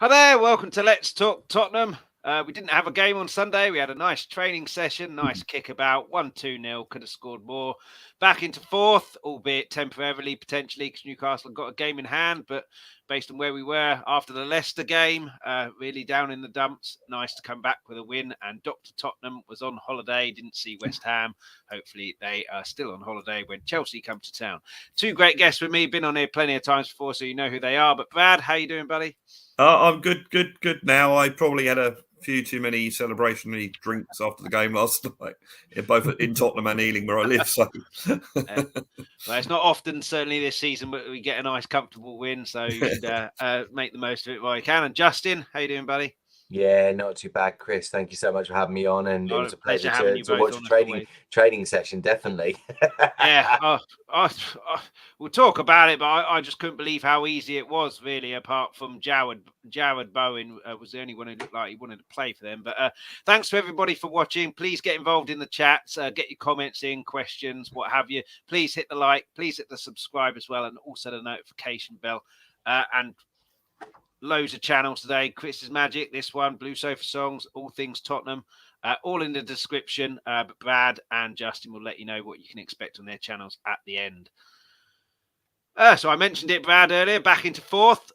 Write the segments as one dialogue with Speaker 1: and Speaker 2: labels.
Speaker 1: Hi there, welcome to Let's Talk Tottenham. We didn't have a game on Sunday. We had a nice training session, nice kickabout, 1-2-0, could have scored more. Back into fourth, albeit temporarily, potentially, because Newcastle got a game in hand. But based on where we were after the Leicester game, really down in the dumps, nice to come back with a win. And Dr. Tottenham was on holiday, didn't see West Ham. Hopefully they are still on holiday when Chelsea come to town. Two great guests with me, been on here plenty of times before, so you know who they are. But Brad, how you doing, buddy?
Speaker 2: I'm good now. I probably had a few too many celebratory drinks after the game last night, both in Tottenham and Ealing, where I live. So,
Speaker 1: Well, it's not often, certainly this season, but we get a nice, comfortable win. So you should make the most of it while you can. And Justin, how you doing, buddy?
Speaker 3: Yeah, not too bad, Chris. Thank you so much for having me on, and it was a pleasure
Speaker 1: having
Speaker 3: to
Speaker 1: you both
Speaker 3: watch
Speaker 1: on,
Speaker 3: a
Speaker 1: as always.
Speaker 3: training session. Definitely.
Speaker 1: Yeah, we'll talk about it, but I just couldn't believe how easy it was, really, apart from Jared Bowen was the only one who looked like he wanted to play for them. But thanks to everybody for watching. Please get involved in the chats, get your comments in, questions, what have you. Please hit the like, please hit the subscribe as well, and also the notification bell. And loads of channels today. Chris's Magic, this one, Blue Sofa Songs, all things Tottenham. All in the description. But Brad and Justin will let you know what you can expect on their channels at the end. So I mentioned it, Brad, earlier. Back into fourth.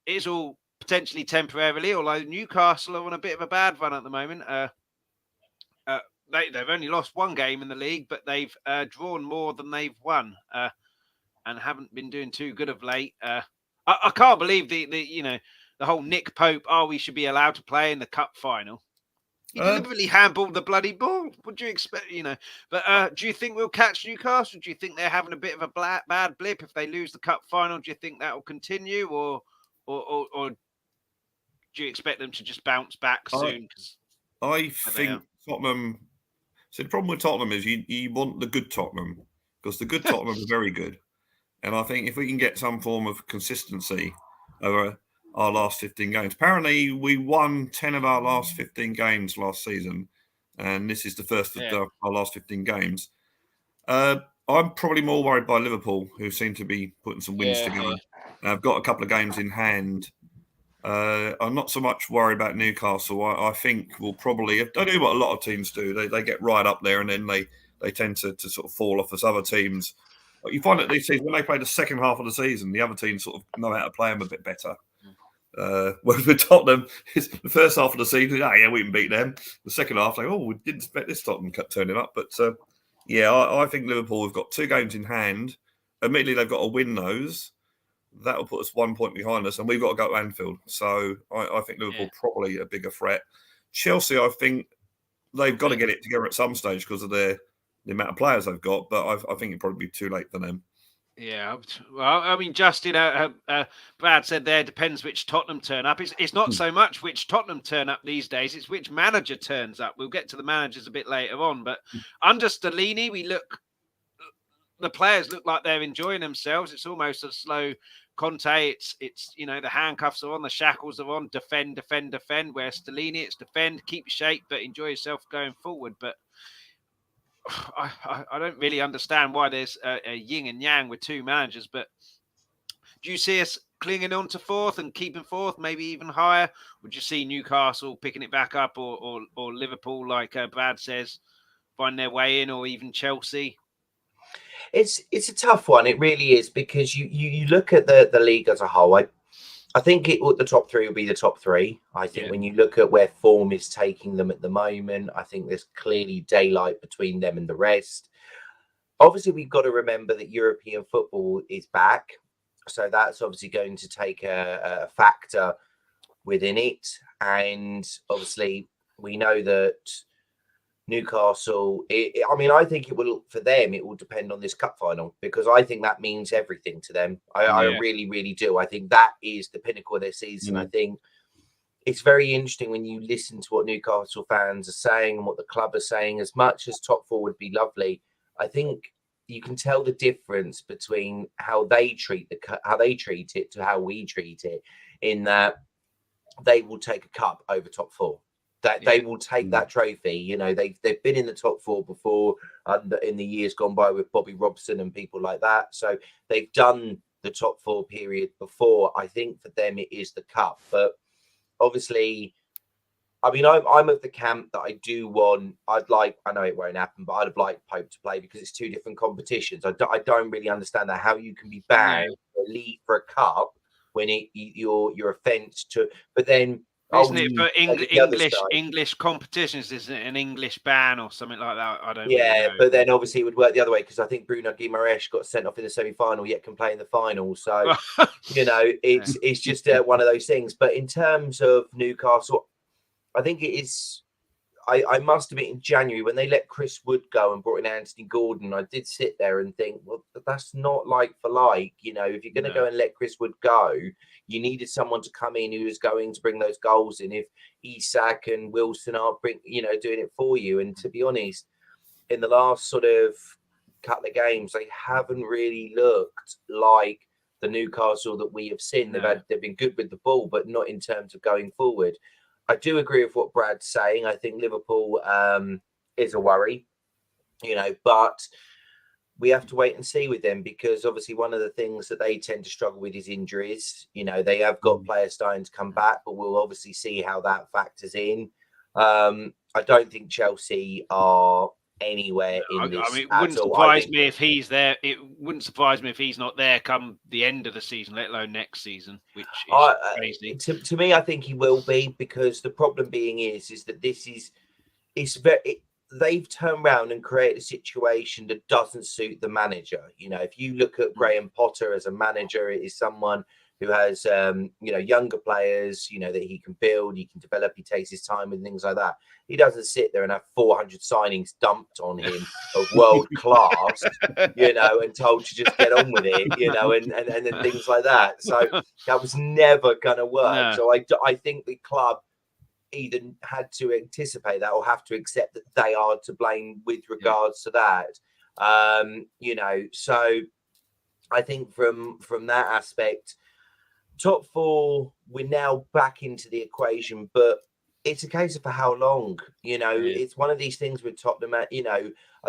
Speaker 1: It's all potentially temporarily, although Newcastle are on a bit of a bad run at the moment. They've only lost one game in the league, but they've drawn more than they've won, and haven't been doing too good of late. I can't believe the whole Nick Pope. Oh, we should be allowed to play in the cup final. He deliberately handballed the bloody ball. What do you expect? But do you think we'll catch Newcastle? Do you think they're having a bit of a bad blip if they lose the cup final? Do you think that will continue, or do you expect them to just bounce back soon?
Speaker 2: I think Tottenham. So the problem with Tottenham is you want the good Tottenham, because the good Tottenham is very good. And I think if we can get some form of consistency over our last 15 games. Apparently, we won 10 of our last 15 games last season, and this is the first of our last 15 games. I'm probably more worried by Liverpool, who seem to be putting some wins together. I've got a couple of games in hand. I'm not so much worried about Newcastle. I think we'll probably, I do what a lot of teams do. They get right up there, and then they tend to sort of fall off as other teams. But you find that these teams, when they play the second half of the season, the other teams sort of know how to play them a bit better. Whereas with Tottenham, it's the first half of the season, we can beat them. The second half, we didn't expect this Tottenham turning up. But I think Liverpool have got 2 games in hand. Admittedly, they've got to win those. That will put us 1 point behind us, and we've got to go to Anfield. So I think Liverpool probably a bigger threat. Chelsea, I think they've got to get it together at some stage because of the amount of players they've got. But I think it'd probably be too late for them.
Speaker 1: Yeah, well, I mean, Justin, Brad said there depends which Tottenham turn up. It's not so much which Tottenham turn up these days; it's which manager turns up. We'll get to the managers a bit later on, but under Stellini, the players look like they're enjoying themselves. It's almost a slow Conte. It's the handcuffs are on, the shackles are on. Defend. Where Stellini, it's defend, keep your shape, but enjoy yourself going forward. But I don't really understand why there's a yin and yang with 2 managers. But do you see us clinging on to fourth and keeping fourth, maybe even higher? Would you see Newcastle picking it back up, or Liverpool, like Brad says, find their way in, or even Chelsea?
Speaker 3: It's a tough one. It really is, because you look at the league as a whole. I think the top 3 will be the top 3. I think when you look at where form is taking them at the moment, I think there's clearly daylight between them and the rest. Obviously, we've got to remember that European football is back. So that's obviously going to take a factor within it. And obviously, we know that Newcastle, I think it will, for them, it will depend on this cup final, because I think that means everything to them. I really, really do. I think that is the pinnacle of their season. I think it's very interesting when you listen to what Newcastle fans are saying and what the club are saying. As much as top 4 would be lovely, I think you can tell the difference between how they treat it to how we treat it, in that they will take a cup over top 4. That they will take that trophy. They've been in the top 4 before, in the years gone by, with Bobby Robson and people like that. So they've done the top 4 period before. I think for them it is the cup. But obviously, I mean, I'm of the camp that I know it won't happen, but I'd have liked Pope to play because it's two different competitions. I don't really understand that, how you can be banned for a cup when your offence to, but then
Speaker 1: isn't it for English competitions? Isn't it an English ban or something like that? I don't.
Speaker 3: Yeah,
Speaker 1: really know.
Speaker 3: But then obviously it would work the other way because I think Bruno Guimaraes got sent off in the semi-final, yet can play in the final. So it's just one of those things. But in terms of Newcastle, I think it is. I must admit, in January when they let Chris Wood go and brought in Anthony Gordon, I did sit there and think, well, that's not like for like. If you're going to go and let Chris Wood go, you needed someone to come in who is going to bring those goals in. If Isak and Wilson aren't doing it for you, and to be honest, in the last sort of couple of games, they haven't really looked like the Newcastle that we have seen. They've been good with the ball, but not in terms of going forward. I do agree with what Brad's saying. I think Liverpool is a worry, but we have to wait and see with them because obviously one of the things that they tend to struggle with is injuries. They have got players starting to come back, but we'll obviously see how that factors in. I don't think Chelsea are anywhere in this.
Speaker 1: I mean, it wouldn't surprise me if he's there. It wouldn't surprise me if he's not there come the end of the season, let alone next season, which is crazy.
Speaker 3: To me, I think he will be because the problem being is that they've turned around and created a situation that doesn't suit the manager. If you look at Graham Potter as a manager, it is someone who has younger players, that he can build, he can develop, he takes his time and things like that. He doesn't sit there and have 400 signings dumped on him of world class, and told to just get on with it, and then things like that. So that was never going to work. No. So I think the club either had to anticipate that or have to accept that they are to blame with regards to that. So I think from that aspect, top four, we're now back into the equation, but it's a case of for how long. It's one of these things with Tottenham. I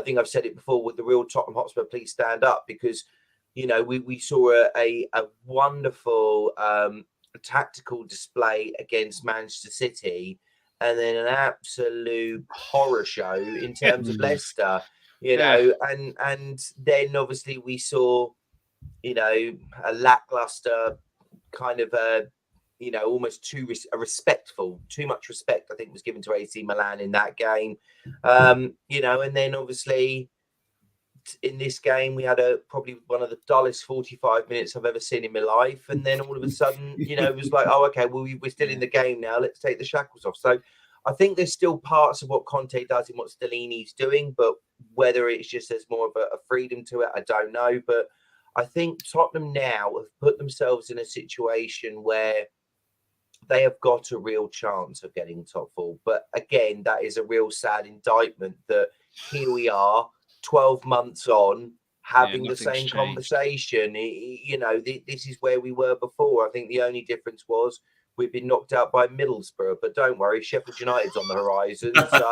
Speaker 3: think I've said it before, with the real Tottenham Hotspur, please stand up, because we saw a wonderful tactical display against Manchester City, and then an absolute horror show in terms of Leicester. And then obviously we saw a lackluster kind of almost too much respect I think was given to AC Milan in that game. And then obviously in this game we had probably one of the dullest 45 minutes I've ever seen in my life, and then all of a sudden it was like, oh, okay, well, we're still in the game now, let's take the shackles off. So I think there's still parts of what Conte does in what Stellini's doing, but whether it's just there's more of a freedom to it, I don't know. But I think Tottenham now have put themselves in a situation where they have got a real chance of getting top four. But again, that is a real sad indictment that here we are 12 months on having the same changed conversation. This is where we were before. I think the only difference was we've been knocked out by Middlesbrough, but don't worry, Sheffield United's on the horizon. So,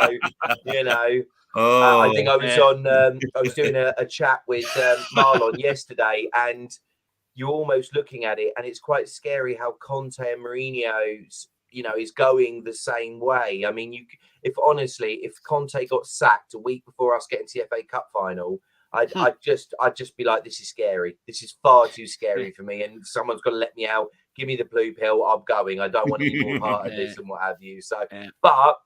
Speaker 3: I think I was I was doing a chat with Marlon yesterday, and you're almost looking at it, and it's quite scary how Conte and Mourinho's, is going the same way. I mean, if Conte got sacked a week before us getting to the FA Cup final, I'd just be like, this is scary. This is far too scary for me, and someone's got to let me out. Give me the blue pill. I'm going. I don't want any more part of this and what have you. So, but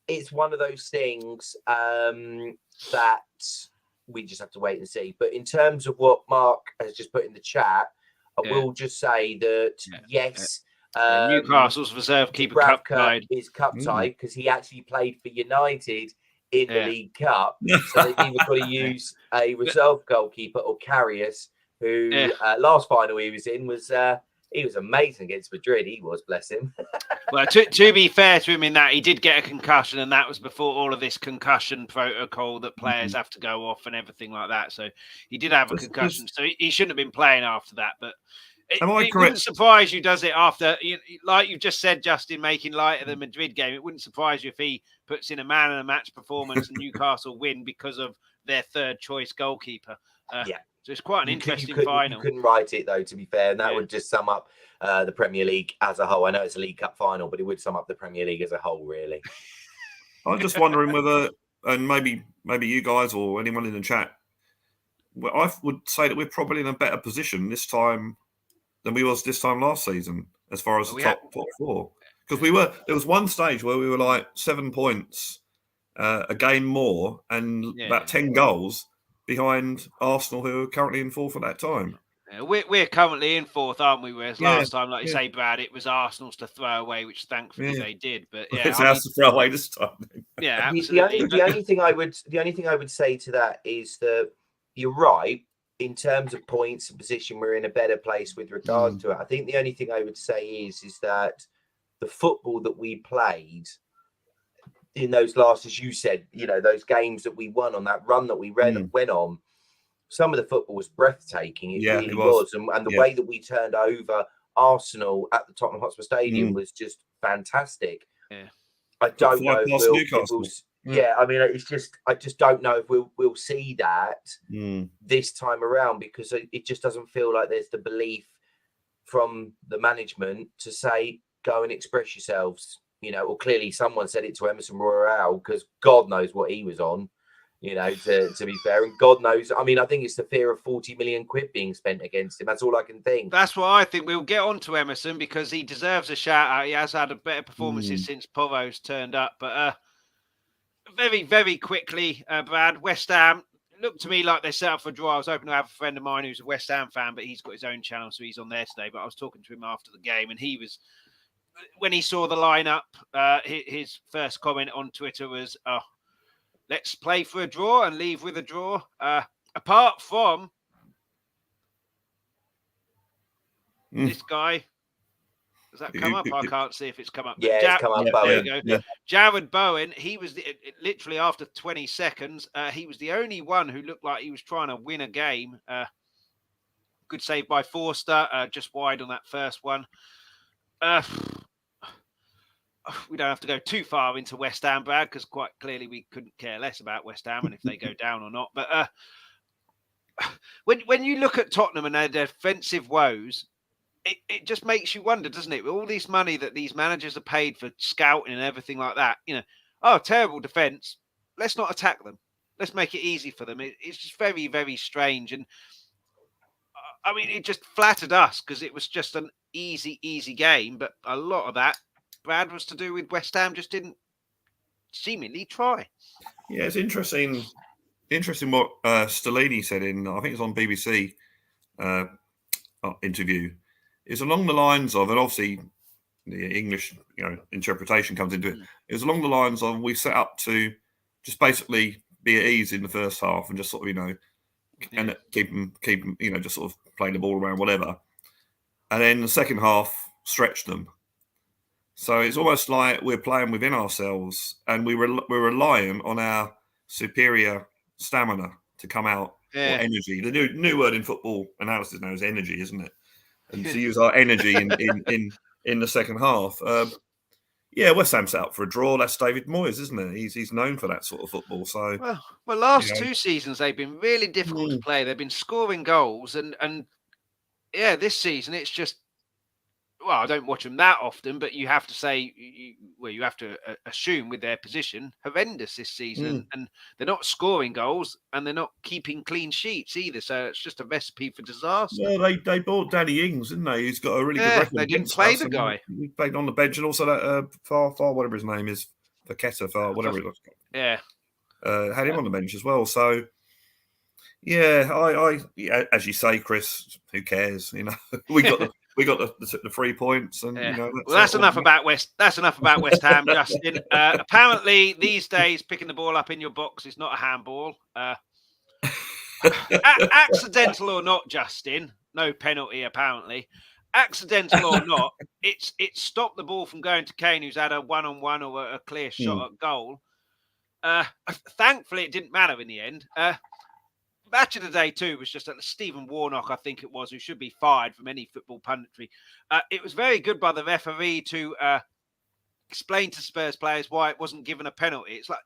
Speaker 3: it's one of those things that we just have to wait and see. But in terms of what Mark has just put in the chat, I will just say that yes,
Speaker 1: Newcastle's reserve keeper cup tied
Speaker 3: is cup tied because he actually played for United in the League Cup. So they've either got to use a reserve goalkeeper or Karius, who last final he was in was he was amazing against Madrid. He was, bless him.
Speaker 1: Well, to be fair to him in that, he did get a concussion, and that was before all of this concussion protocol that players have to go off and everything like that. So he did have a concussion. So he shouldn't have been playing after that. But
Speaker 2: Am I
Speaker 1: it
Speaker 2: correct?
Speaker 1: wouldn't surprise you, does it? After, like you just said, Justin, making light of the Madrid game, it wouldn't surprise you if he puts in a man of the match performance and Newcastle win because of their third choice goalkeeper.
Speaker 3: Yeah.
Speaker 1: So it's quite an interesting
Speaker 3: You
Speaker 1: final.
Speaker 3: couldn't write it, though, to be fair, and that would just sum up the Premier League as a whole. I know it's a League Cup final, but it would sum up the Premier League as a whole, really.
Speaker 2: I'm just wondering whether, and maybe you guys or anyone in the chat, well, I would say that we're probably in a better position this time than we was this time last season, as far as the top four. Because there was one stage where we were like 7 points, a game more, and about 10 goals behind Arsenal, who are currently in fourth at that time.
Speaker 1: We're currently in fourth, aren't we? Whereas last time, like you say, Brad, it was Arsenal's to throw away, which thankfully they did. But
Speaker 2: it's ours to throw away this time.
Speaker 1: Yeah, absolutely.
Speaker 3: The only thing I would say to that is that you're right in terms of points and position. We're in a better place with regard to it. I think the only thing I would say is that the football that we played in those last, as you said, those games that we won on that run that we went on. Some of the football was breathtaking. It really was. And the way that we turned over Arsenal at the Tottenham Hotspur Stadium was just fantastic.
Speaker 1: Yeah.
Speaker 3: I don't know if we'll I mean, it's just, I just don't know if we'll see that this time around, because it just doesn't feel like there's the belief from the management to say, go and express yourselves, or clearly someone said it to Emerson Royal, because God knows what he was on. To be fair, and God knows, I mean, I think it's the fear of 40 million quid being spent against him. That's all I can think.
Speaker 1: That's what I think. We'll get on to Emerson because he deserves a shout out. He has had a better performances since Porro's turned up. But very, very quickly, Brad, West Ham looked to me like they set up for a draw. I was hoping to have a friend of mine who's a West Ham fan, but he's got his own channel, so he's on there today. But I was talking to him after the game, and he was, when he saw the lineup, his first comment on Twitter was, let's play for a draw and leave with a draw. Apart from this guy, does that come up? I can't see if it's come up.
Speaker 3: Yeah, it's come up.
Speaker 1: There you go. Jared Bowen, he was literally after 20 seconds, he was the only one who looked like he was trying to win a game. Good save by Forster, just wide on that first one. We don't have to go too far into West Ham, Brad, because quite clearly we couldn't care less about West Ham and if they go down or not. But when you look at Tottenham and their defensive woes, it just makes you wonder, doesn't it? With all this money that these managers are paid for scouting and everything like that, terrible defence. Let's not attack them. Let's make it easy for them. It's just very, very strange. And I mean, it just flattered us because it was just an easy game. But a lot of that, Brad, was to do with West Ham just didn't seemingly try.
Speaker 2: Yeah, it's interesting what Stellini said in, I think it's on BBC interview. It's along the lines of, and obviously the English interpretation comes into it. It's along the lines of, we set up to just basically be at ease in the first half and just sort of and keep them just sort of playing the ball around, whatever, and then the second half stretch them. So it's almost like we're playing within ourselves, and we're relying on our superior stamina to come out, or energy. The new word in football analysis now is energy, isn't it? And to use our energy in the second half. West Ham set up for a draw. That's David Moyes, isn't it? He's known for that sort of football. So
Speaker 1: well, last 2 seasons they've been really difficult to play. They've been scoring goals, and this season it's just. Well, I don't watch them that often, but you have to say, you have to assume with their position, horrendous this season. And they're not scoring goals and they're not keeping clean sheets either. So it's just a recipe for disaster.
Speaker 2: Well, they bought Danny Ings, didn't they? He's got a really good record.
Speaker 1: They didn't play the guy.
Speaker 2: He played on the bench, and also that Far, whatever his name is, Faketa, whatever it was.
Speaker 1: Yeah.
Speaker 2: Had him on the bench as well. So, I as you say, Chris, who cares? We got the 3 points, and
Speaker 1: that's enough about West. That's enough about West Ham, Justin. Apparently, these days, picking the ball up in your box is not a handball. Accidental or not, Justin, no penalty. Apparently, accidental or not, it stopped the ball from going to Kane, who's had a 1-on-1 or a clear shot at goal. Thankfully, it didn't matter in the end. match of the day too was just Stephen Warnock, I think it was, who should be fired from any football punditry. It was very good by the referee to explain to Spurs players why it wasn't given a penalty. It's like,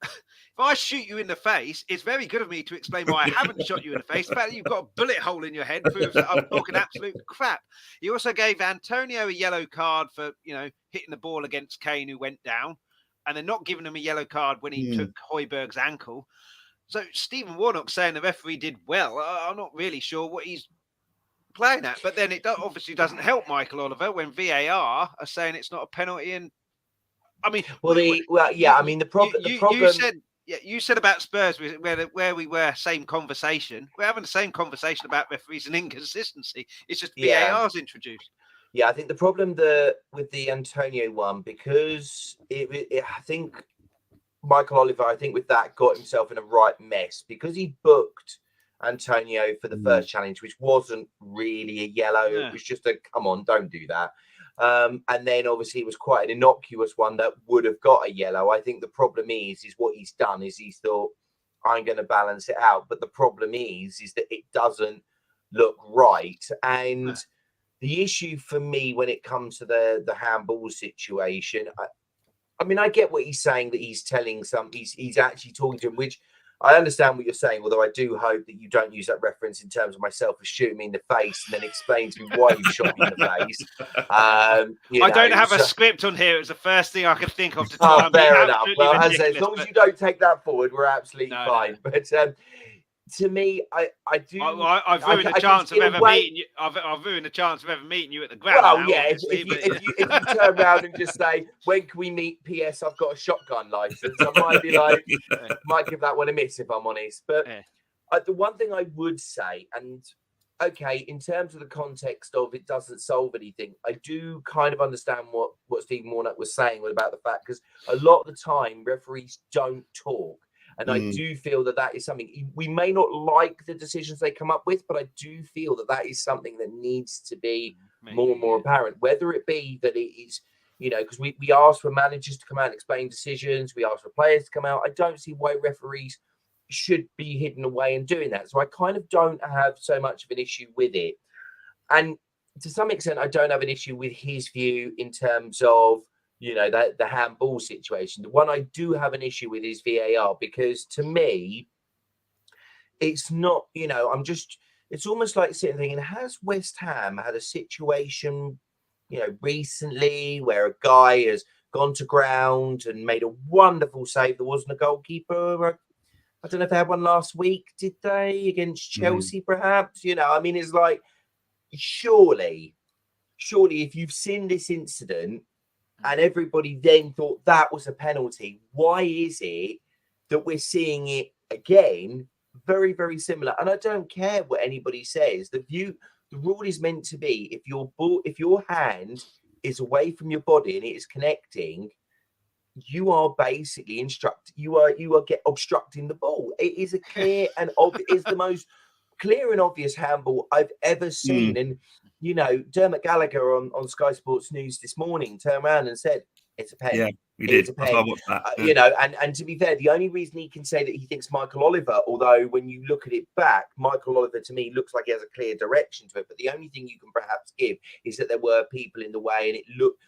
Speaker 1: if I shoot you in the face, it's very good of me to explain why I haven't shot you in the face. The fact that you've got a bullet hole in your head proves that I'm talking absolute crap. He also gave Antonio a yellow card for, hitting the ball against Kane, who went down, and then not giving him a yellow card when he took Højbjerg's ankle. So Stephen Warnock saying the referee did well. I'm not really sure what he's playing at. But then it obviously doesn't help Michael Oliver when VAR are saying it's not a penalty. And I mean,
Speaker 3: the problem.
Speaker 1: You said about Spurs where we were same conversation. We're having the same conversation about referees and inconsistency. It's just VAR's introduced.
Speaker 3: Yeah, I think the problem with the Antonio one, because I think Michael Oliver, with that got himself in a right mess because he booked Antonio for the first challenge, which wasn't really a yellow. Yeah. It was just a, come on, don't do that. And then obviously it was quite an innocuous one that would have got a yellow. I think the problem is what he's done is he's thought, I'm going to balance it out. But the problem is that it doesn't look right. And the issue for me when it comes to the handball situation, I get what he's saying, that he's telling he's actually talking to him, which I understand what you're saying, although I do hope that you don't use that reference in terms of myself as shooting me in the face and then explain to me why you shot me in the face.
Speaker 1: I don't have a script on here. It was the first thing I could think of to try and
Speaker 3: fair enough. Well, as long as you don't take that forward, we're absolutely fine. No. But to me, I do.
Speaker 1: I've ruined the chance of ever meeting you. I've ruined the chance of ever meeting you at the ground.
Speaker 3: Well, if you turn around and just say, "When can we meet?" P.S. I've got a shotgun license. I might be like, might give that one a miss if I'm honest. But the one thing I would say, and okay, in terms of the context of it doesn't solve anything, I do kind of understand what Stephen Warnock was saying about the fact, because a lot of the time referees don't talk. And I do feel that is something we may not like the decisions they come up with, but I do feel that is something that needs to be more and more apparent, whether it be that it is, because we ask for managers to come out and explain decisions. We ask for players to come out. I don't see why referees should be hidden away and doing that. So I kind of don't have so much of an issue with it. And to some extent, I don't have an issue with his view in terms of, the handball situation. The one I do have an issue with is VAR, because to me, it's not, it's almost like sitting thinking, has West Ham had a situation, recently where a guy has gone to ground and made a wonderful save? There wasn't a goalkeeper. I don't know if they had one last week, did they? Against Chelsea, perhaps? It's like, surely if you've seen this incident, and everybody then thought that was a penalty, why is it that we're seeing it again very, very similar? And I don't care what anybody says. The rule is meant to be, if your hand is away from your body and it is connecting, you are basically obstructing the ball. It is a clear and is the most clear and obvious handball I've ever seen. And Dermot Gallagher on Sky Sports News this morning turned around and said, it's a pen.
Speaker 2: Yeah, we did.
Speaker 3: And to be fair, the only reason he can say that he thinks Michael Oliver, although when you look at it back, Michael Oliver to me looks like he has a clear direction to it. But the only thing you can perhaps give is that there were people in the way, and it looked.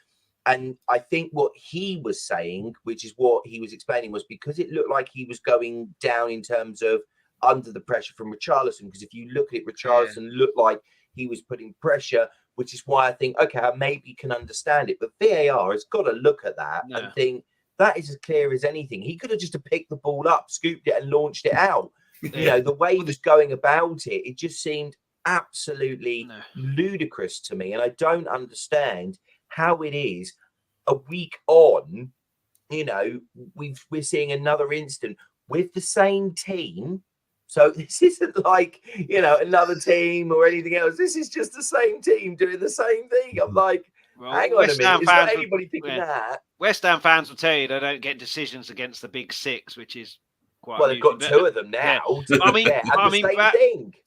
Speaker 3: And I think what he was saying, which is what he was explaining, was because it looked like he was going down in terms of under the pressure from Richarlison. Because if you look at it, Richarlison looked like he was putting pressure, which is why I think, okay, I maybe can understand it. But VAR has got to look at that and think that is as clear as anything. He could have just picked the ball up, scooped it and launched it out. The way he was going about it, it just seemed absolutely ludicrous to me. And I don't understand how it is a week on, we're seeing another incident with the same team. So this isn't like, another team or anything else. This is just the same team doing the same thing. I'm like, hang on a minute. Is not anybody thinking that?
Speaker 1: West Ham fans will tell you they don't get decisions against the big six, which is quite
Speaker 3: they've got two of them now.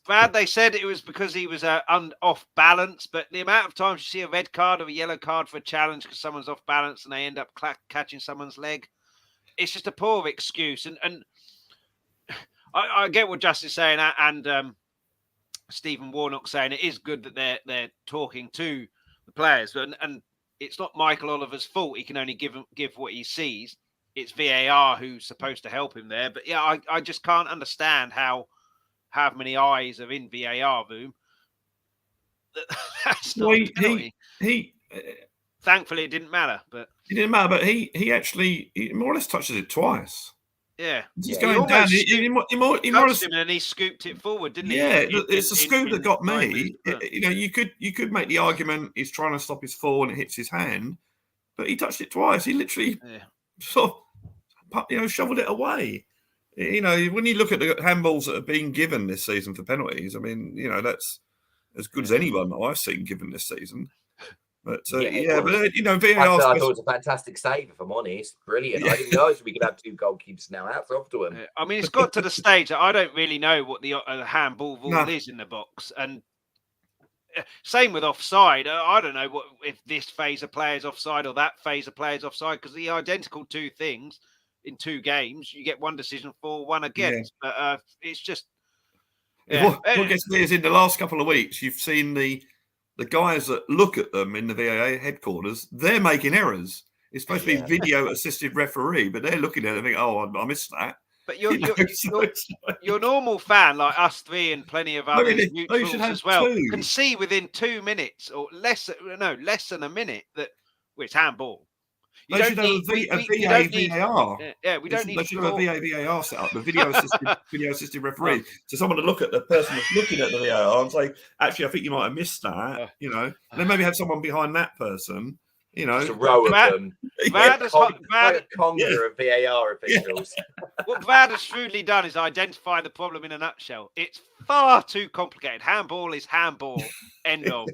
Speaker 1: Brad, they said it was because he was off balance, but the amount of times you see a red card or a yellow card for a challenge because someone's off balance and they end up catching someone's leg, it's just a poor excuse. And I get what Justin's saying, and Stephen Warnock saying it is good that they're talking to the players, and it's not Michael Oliver's fault. He can only give what he sees. It's VAR who's supposed to help him there. But yeah, I just can't understand how many eyes are in VAR room. That's not a penalty.
Speaker 2: He
Speaker 1: thankfully it didn't matter, but
Speaker 2: it didn't matter. But he actually more or less touches it twice.
Speaker 1: Yeah,
Speaker 2: he's going down. He more
Speaker 1: him and he scooped it forward, didn't he?
Speaker 2: Yeah, it's a scoop that got me. You could make the argument he's trying to stop his fall and it hits his hand, but he touched it twice. He literally sort of, shoveled it away. When you look at the handballs that have been given this season for penalties, I mean, that's as good as anyone that I've seen given this season. But VAR.
Speaker 3: I thought it was a fantastic save, if I'm honest. Brilliant. I didn't know we could have 2 goalkeepers now. Hats off to him.
Speaker 1: I mean, it's got to the stage that I don't really know what the handball rule is in the box, and same with offside. I don't know if this phase of players offside or that phase of players offside, because the identical 2 things in 2 games, you get 1 decision for, 1 against. But it's just
Speaker 2: what gets me is in the last couple of weeks, you've seen the guys that look at them in the VAA headquarters, they're making errors. It's supposed to be video assisted referee, but they're looking at it and think, "Oh, I missed that."
Speaker 1: But your normal fan, like us 3 and plenty of others, neutrals as well, 2. Can see within 2 minutes or less than a minute that it's handball.
Speaker 2: You don't need a VAR.
Speaker 1: We don't need.
Speaker 2: They should have a VAR set up, the video assisted referee. So someone to look at the person that's looking at the VAR and say, "Actually, I think you might have missed that." And then maybe have someone behind that person.
Speaker 3: Just a row of them. A conga of VAR officials.
Speaker 1: What VAR has shrewdly done is identify the problem in a nutshell. It's far too complicated. Handball is handball. End of.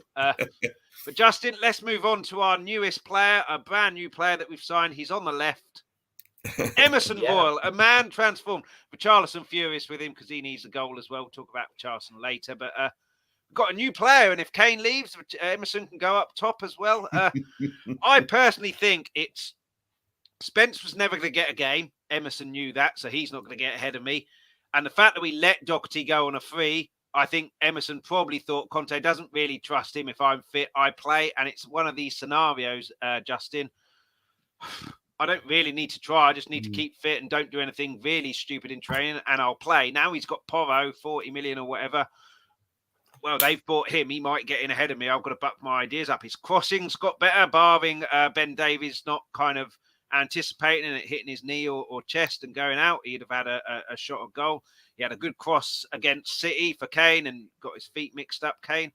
Speaker 1: But Justin, let's move on to our newest player, a brand new player that we've signed. He's on the left. Emerson Royal, a man transformed. Richarlison furious with him because he needs a goal as well. We'll talk about Richarlison later. But got a new player, and if Kane leaves, Emerson can go up top as well. I personally think it's Spence was never going to get a game. Emerson knew that, so he's not going to get ahead of me. And the fact that we let Doherty go on a free, I think Emerson probably thought Conte doesn't really trust him. If I'm fit, I play. And it's one of these scenarios, Justin. I don't really need to try. I just need to keep fit and don't do anything really stupid in training, and I'll play. Now he's got Porro, 40 million or whatever. Well, they've bought him. He might get in ahead of me. I've got to buck my ideas up. His crossings got better, barring Ben Davies not kind of anticipating it hitting his knee or chest and going out. He'd have had a shot of goal. He had a good cross against City for Kane and got his feet mixed up, Kane.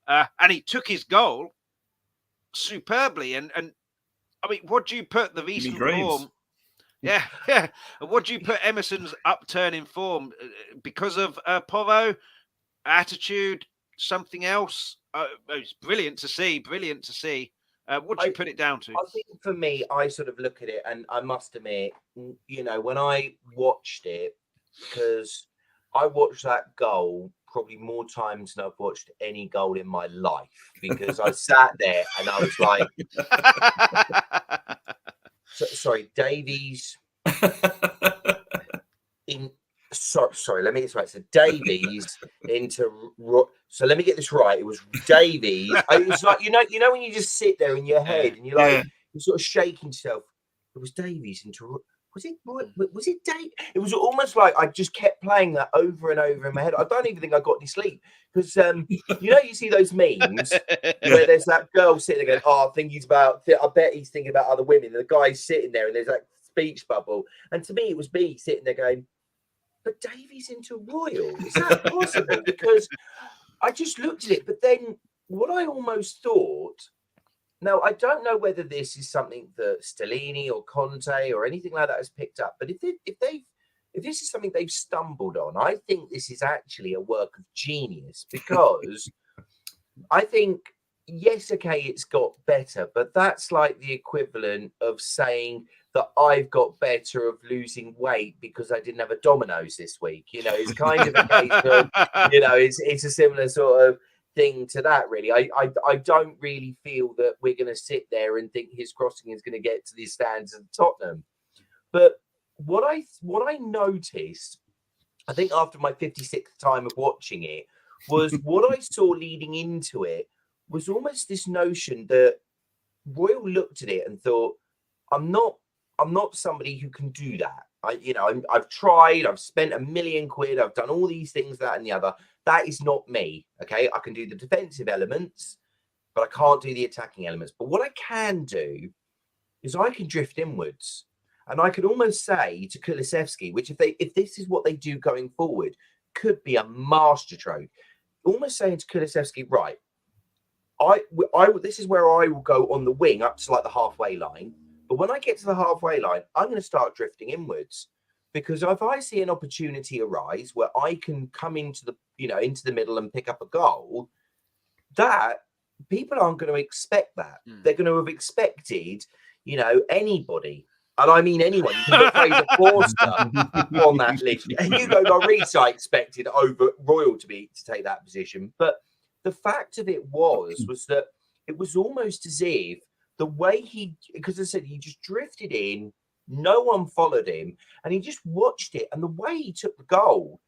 Speaker 1: And he took his goal superbly. And I mean, what do you put the recent form? Yeah. What do you put Emerson's upturn in form? Because of Porro, attitude, something else? It's brilliant to see. What do you put it down to?
Speaker 3: I think for me, I sort of look at it, and I must admit, when I watched it, because I watched that goal probably more times than I've watched any goal in my life, because I sat there and I was like, sorry, Davies sorry, let me get this right. So Davies so let me get this right. It was Davies. It was like, when you just sit there in your head and you're like, you're sort of shaking yourself. It was Davies into. Was it Dave? It was almost like I just kept playing that over and over in my head. I don't even think I got any sleep because you see those memes where there's that girl sitting there going, I bet he's thinking about other women. And the guy's sitting there and there's that speech bubble. And to me, it was me sitting there going, but Davies into Royal? Is that possible? Because I just looked at it, but then what I almost thought. Now, I don't know whether this is something that Stellini or Conte or anything like that has picked up, but if this is something they've stumbled on, I think this is actually a work of genius, because I think, yes, okay, it's got better, but that's like the equivalent of saying that I've got better of losing weight because I didn't have a Domino's this week. It's kind of a case of, it's a similar sort of thing to that, really. I don't really feel that we're going to sit there and think his crossing is going to get to the standards of Tottenham. But what I noticed I think after my 56th time of watching it, was what I saw leading into it was almost this notion that Royal looked at it and thought, I'm not somebody who can do that. I've tried, I've spent £1 million, I've done all these things, that and the other. That is not me. Okay, I can do the defensive elements, but I can't do the attacking elements. But what I can do is I can drift inwards. And I could almost say to Kulusevski, which if this is what they do going forward, could be a masterstroke. Almost saying to Kulusevski, right, this is where I will go on the wing up to like the halfway line. But when I get to the halfway line, I'm going to start drifting inwards, because if I see an opportunity arise where I can come into the middle and pick up a goal, that people aren't going to expect that. They're going to have expected, anybody. And I mean anyone. You can put Fraser Forster on that list. And Hugo Lloris, I expected over Royal to take that position. But the fact of it was that it was almost as if the way because I said he just drifted in, no one followed him, and he just watched it. And the way he took the goal,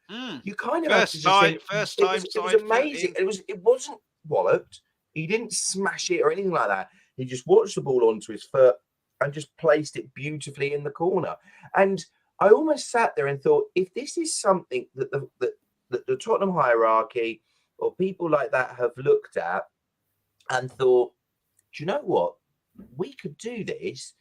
Speaker 3: you kind of
Speaker 1: first time.
Speaker 3: It was amazing. It wasn't walloped. He didn't smash it or anything like that. He just watched the ball onto his foot and just placed it beautifully in the corner. And I almost sat there and thought, if this is something that the Tottenham hierarchy or people like that have looked at and thought, do you know what? We could do this.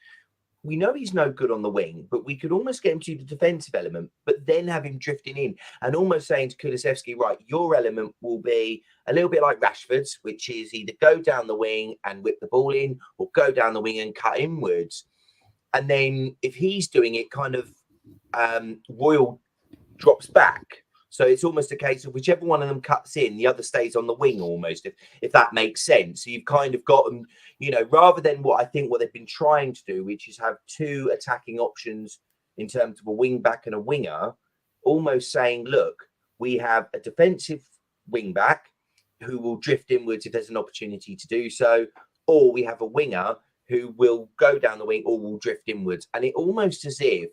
Speaker 3: We know he's no good on the wing, but we could almost get him to the defensive element, but then have him drifting in and almost saying to Kulusevski, right, your element will be a little bit like Rashford's, which is either go down the wing and whip the ball in, or go down the wing and cut inwards. And then if he's doing it, kind of Royal drops back. So it's almost a case of whichever one of them cuts in, the other stays on the wing almost, if that makes sense. So you've kind of got them, rather than what they've been trying to do, which is have two attacking options in terms of a wing back and a winger, almost saying, look, we have a defensive wing back who will drift inwards if there's an opportunity to do so, or we have a winger who will go down the wing or will drift inwards. And it almost as if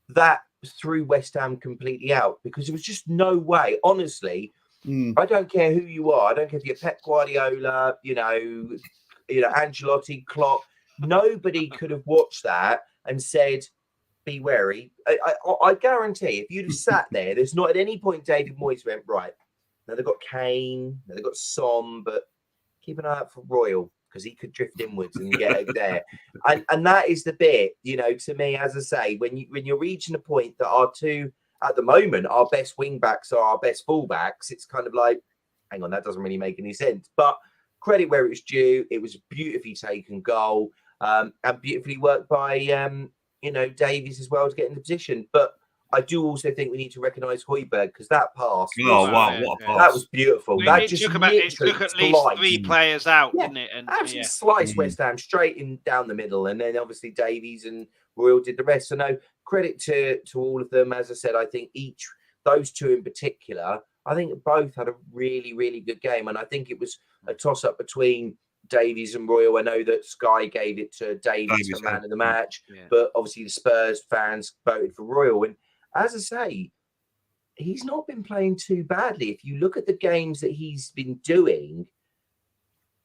Speaker 3: that threw West Ham completely out, because there was just no way, honestly. I don't care who you are. I don't care if you're Pep Guardiola, Ancelotti, Klopp. Nobody could have watched that and said, be wary. I guarantee if you'd have sat there, there's not at any point David Moyes went, right, now they've got Kane, now they've got Son, but keep an eye out for Royal, because he could drift inwards and get over there. And that is the bit, to me, as I say, when you're reaching a point that at the moment, our best wing backs are our best fullbacks, it's kind of like, hang on, that doesn't really make any sense. But credit where it was due. It was a beautifully taken goal, and beautifully worked by, Davies as well to get in the position. But I do also think we need to recognise Højbjerg, because that pass.
Speaker 2: What a pass.
Speaker 3: That was beautiful. That
Speaker 1: it took at least three players out, didn't it? And
Speaker 3: absolutely sliced West Ham straight in down the middle, and then obviously Davies and Royal did the rest. So no, credit to all of them. As I said, I think those two in particular, I think both had a really, really good game, and I think it was a toss-up between Davies and Royal. I know that Sky gave it to Davies for man of the match, but obviously the Spurs fans voted for Royal. And as I say, he's not been playing too badly. If you look at the games that he's been doing,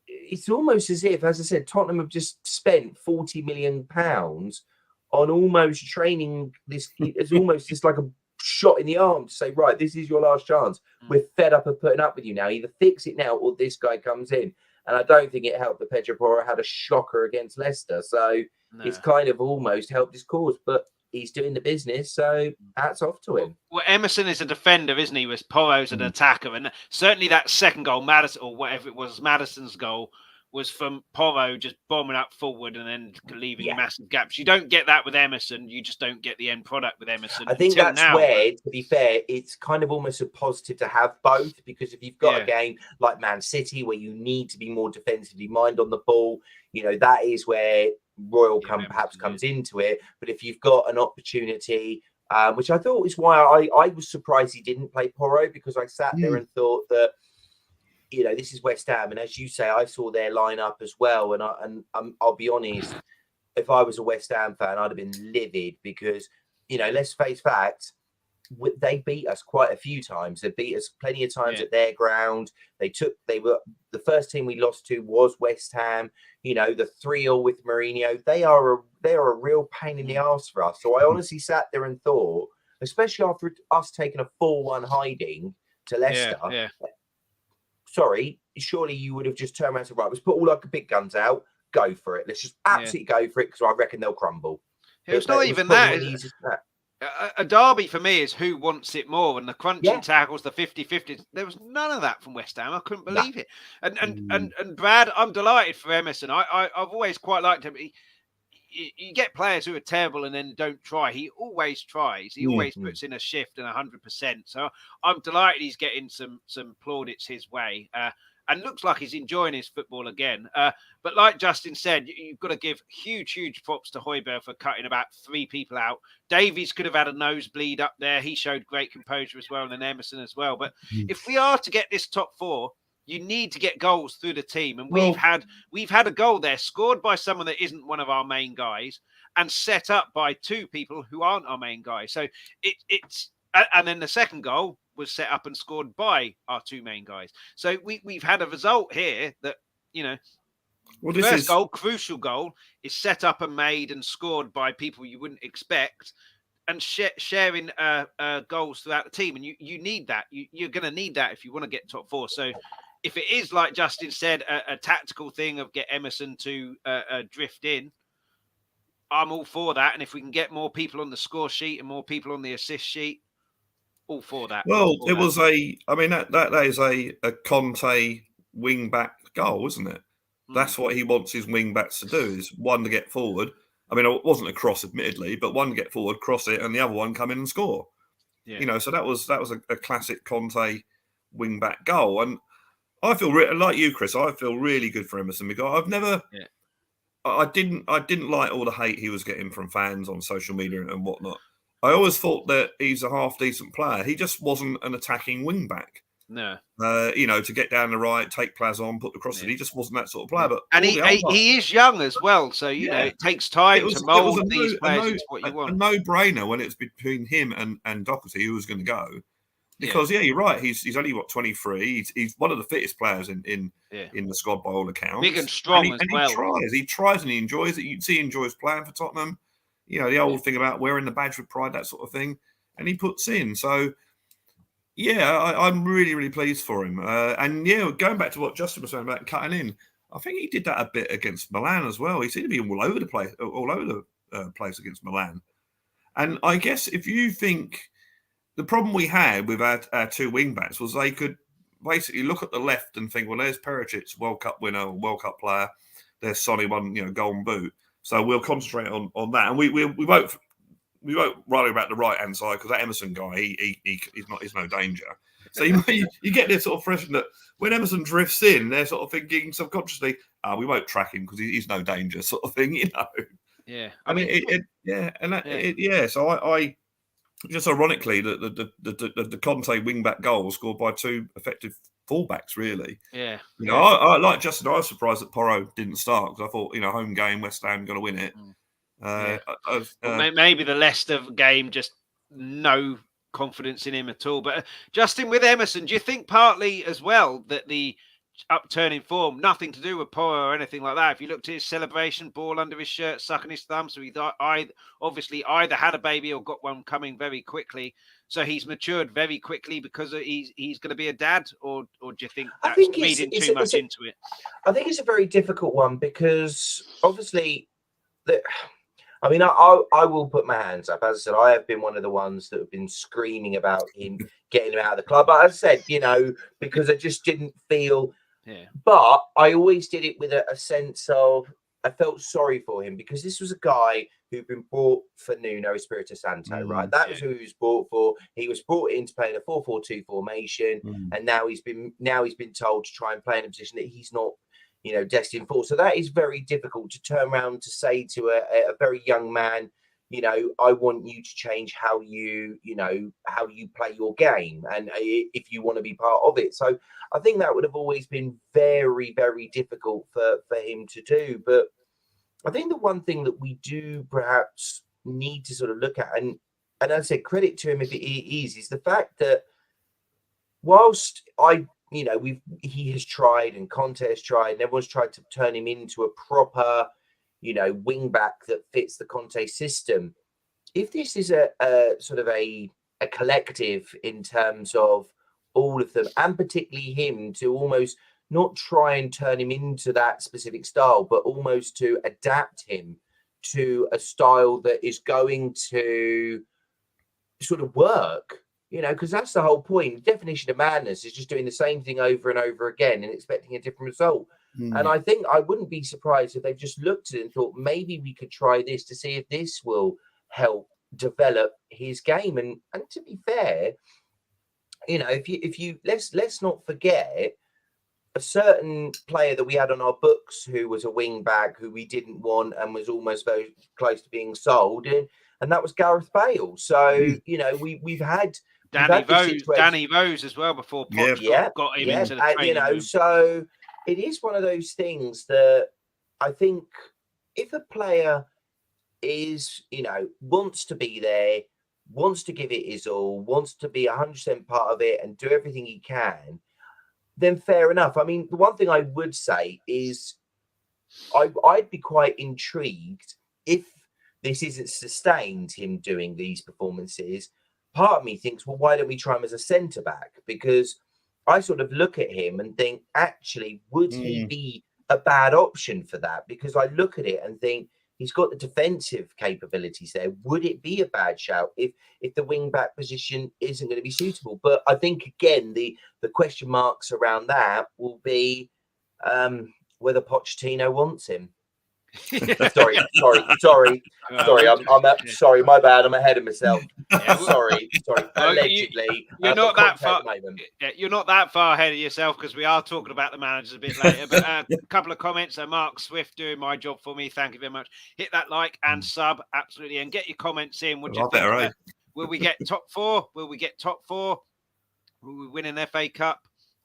Speaker 3: it's almost as if, as I said, Tottenham have just spent £40 million on almost training this. It's almost just like a shot in the arm to say, right, this is your last chance. We're fed up of putting up with you now. Either fix it now or this guy comes in. And I don't think it helped that Pedro Porro had a shocker against Leicester. So it's kind of almost helped his cause. But he's doing the business, so hats off to him.
Speaker 1: Well, Emerson is a defender, isn't he? Whereas Porro's an attacker, and certainly that second goal, Madison or whatever it was, Madison's goal, was from Porro just bombing up forward and then leaving massive gaps. You don't get that with Emerson. You just don't get the end product with Emerson.
Speaker 3: I think that's where, to be fair, it's kind of almost a positive to have both, because if you've got a game like Man City where you need to be more defensively minded on the ball, that is where Royal comes into it. But if you've got an opportunity, which I thought is why I was surprised he didn't play Porro, because I sat there and thought that, this is West Ham, and as you say, I saw their lineup as well, and I'll be honest, if I was a West Ham fan, I'd have been livid, because let's face facts, they beat us quite a few times. They beat us plenty of times at their ground. They were the first team we lost to was West Ham. You know, the 3-0 with Mourinho. They are a real pain in the arse for us. So I honestly sat there and thought, especially after us taking a 4-1 hiding to Leicester.
Speaker 1: Yeah.
Speaker 3: Sorry, surely you would have just turned around and said, right, let's put all our big guns out, go for it. Let's just absolutely go for it, because I reckon they'll crumble.
Speaker 1: It's not even that.
Speaker 3: that.
Speaker 1: A derby for me is who wants it more, and the crunching tackles, the 50-50. There was none of that from West Ham. I couldn't believe it. And Brad, I'm delighted for Emerson. I've always quite liked him. You get players who are terrible and then don't try. He always tries. He always puts in a shift and 100%. So I'm delighted he's getting some plaudits his way. And looks like he's enjoying his football again. But like Justin said, you've got to give huge props to Hotspur for cutting about 3 people out. Davies could have had a nosebleed up there. He showed great composure as well, and then Emerson as well. But if we are to get this top 4, you need to get goals through the team. And we've had a goal there scored by someone that isn't one of our main guys and set up by 2 people who aren't our main guys. So it's and then the second goal was set up and scored by our 2 main guys. So we've had a result here that, you know, first goal, crucial goal, is set up and made and scored by people you wouldn't expect, and sharing goals throughout the team. And you need that. You're going to need that if you want to get top 4. So if it is, like Justin said, a tactical thing of get Emerson to drift in, I'm all for that. And if we can get more people on the score sheet and more people on the assist sheet, all for that.
Speaker 2: Well, it was that is a Conte wing back goal, isn't it? That's what he wants his wing backs to do, is one to get forward. I mean, it wasn't a cross, admittedly, but one to get forward, cross it, and the other one come in and score. Yeah. You know, so that was a classic Conte wing back goal. And I feel like you, Chris. I feel really good for Emerson, because I've never, I didn't like all the hate he was getting from fans on social media and whatnot. I always thought that he's a half decent player. He just wasn't an attacking wing back.
Speaker 1: No.
Speaker 2: You know, to get down the right, take players on, put the crosses. He just wasn't that sort of player. But
Speaker 1: he is young as well, so you know it takes time to mould these players into what you want.
Speaker 2: A no-brainer when it's between him and Doherty who was going to go, because you're right. He's only 23. He's one of the fittest players in the squad by all accounts.
Speaker 1: Big and strong as well.
Speaker 2: He tries and he enjoys it. You can see he enjoys playing for Tottenham. You know, the old thing about wearing the badge with pride, that sort of thing, and he puts in. So. Yeah, I'm really pleased for him. And going back to what Justin was saying about cutting in, I think he did that a bit against Milan as well. He seemed to be all over the place against Milan. And I guess if you think the problem we had with our 2 wing backs was they could basically look at the left and think, well, there's Perisic, World Cup winner, World Cup player. There's Sonny, one golden boot. So we'll concentrate on that, and we won't. We won't worry about the right hand side, because that Emerson guy, he's no danger. So you get this sort of impression that when Emerson drifts in, they're sort of thinking subconsciously, we won't track him because he's no danger, sort of thing, you know.
Speaker 1: Yeah,
Speaker 2: I mean, So I just ironically the Conte wingback goal scored by 2 effective fullbacks, really.
Speaker 1: Yeah,
Speaker 2: you know, I like Justin. I was surprised that Porro didn't start, because I thought, home game, West Ham got to win it.
Speaker 1: Maybe the Leicester game, just no confidence in him at all. But Justin, with Emerson, do you think partly as well that the upturn in form, nothing to do with Porro or anything like that? If you looked at his celebration, ball under his shirt, sucking his thumb, so he obviously either had a baby or got one coming very quickly. So he's matured very quickly because he's going to be a dad, or do you think that's reading too much into it?
Speaker 3: I think it's a very difficult one, because obviously I will put my hands up. As I said, I have been one of the ones that have been screaming about him getting him out of the club. But as I said, because I just didn't feel.
Speaker 1: Yeah.
Speaker 3: But I always did it with a sense of, I felt sorry for him, because this was a guy who'd been brought for Nuno Espirito Santo, right? That was who he was brought for. He was brought in to play in a 4-4-2 formation, and now he's been told to try and play in a position that he's not, destined for. So that is very difficult to turn around to say to a very young man, I want you to change how you play your game, and if you want to be part of it. So I think that would have always been very, very difficult for him to do. But I think the one thing that we do perhaps need to sort of look at, and and I said credit to him if it is the fact that whilst he has tried and Conte has tried and everyone's tried to turn him into a proper, wing back that fits the Conte system. If this is a sort of a collective in terms of all of them, and particularly him, to almost not try and turn him into that specific style, but almost to adapt him to a style that is going to sort of work, because that's the whole point. The definition of madness is just doing the same thing over and over again and expecting a different result. And I think I wouldn't be surprised if they've just looked at it and thought, maybe we could try this to see if this will help develop his game. And to be fair, if you let's not forget a certain player that we had on our books who was a wing back who we didn't want and was almost very close to being sold, and that was Gareth Bale. So we've had
Speaker 1: Danny Rose as well before Poch got him into the training room.
Speaker 3: So it is one of those things that I think if a player is wants to be there, wants to give it his all, wants to be 100% part of it and do everything he can, then fair enough. I mean, the one thing I would say is I'd be quite intrigued if this isn't sustained, him doing these performances. Part of me thinks, well, why don't we try him as a centre back? Because I sort of look at him and think, actually, would he be a bad option for that? Because I look at it and think he's got the defensive capabilities there. Would it be a bad shout if the wing back position isn't going to be suitable? But I think, again, the question marks around that will be whether Pochettino wants him. Sorry. I'm sorry, my bad. I'm ahead of myself. Sorry. Allegedly,
Speaker 1: you're not that far. You're not that far ahead of yourself because we are talking about the managers a bit later. But a couple of comments. Mark Swift doing my job for me. Thank you very much. Hit that like and sub, absolutely, and get your comments in. What do you think? Will we get top four? Will we we win an FA Cup?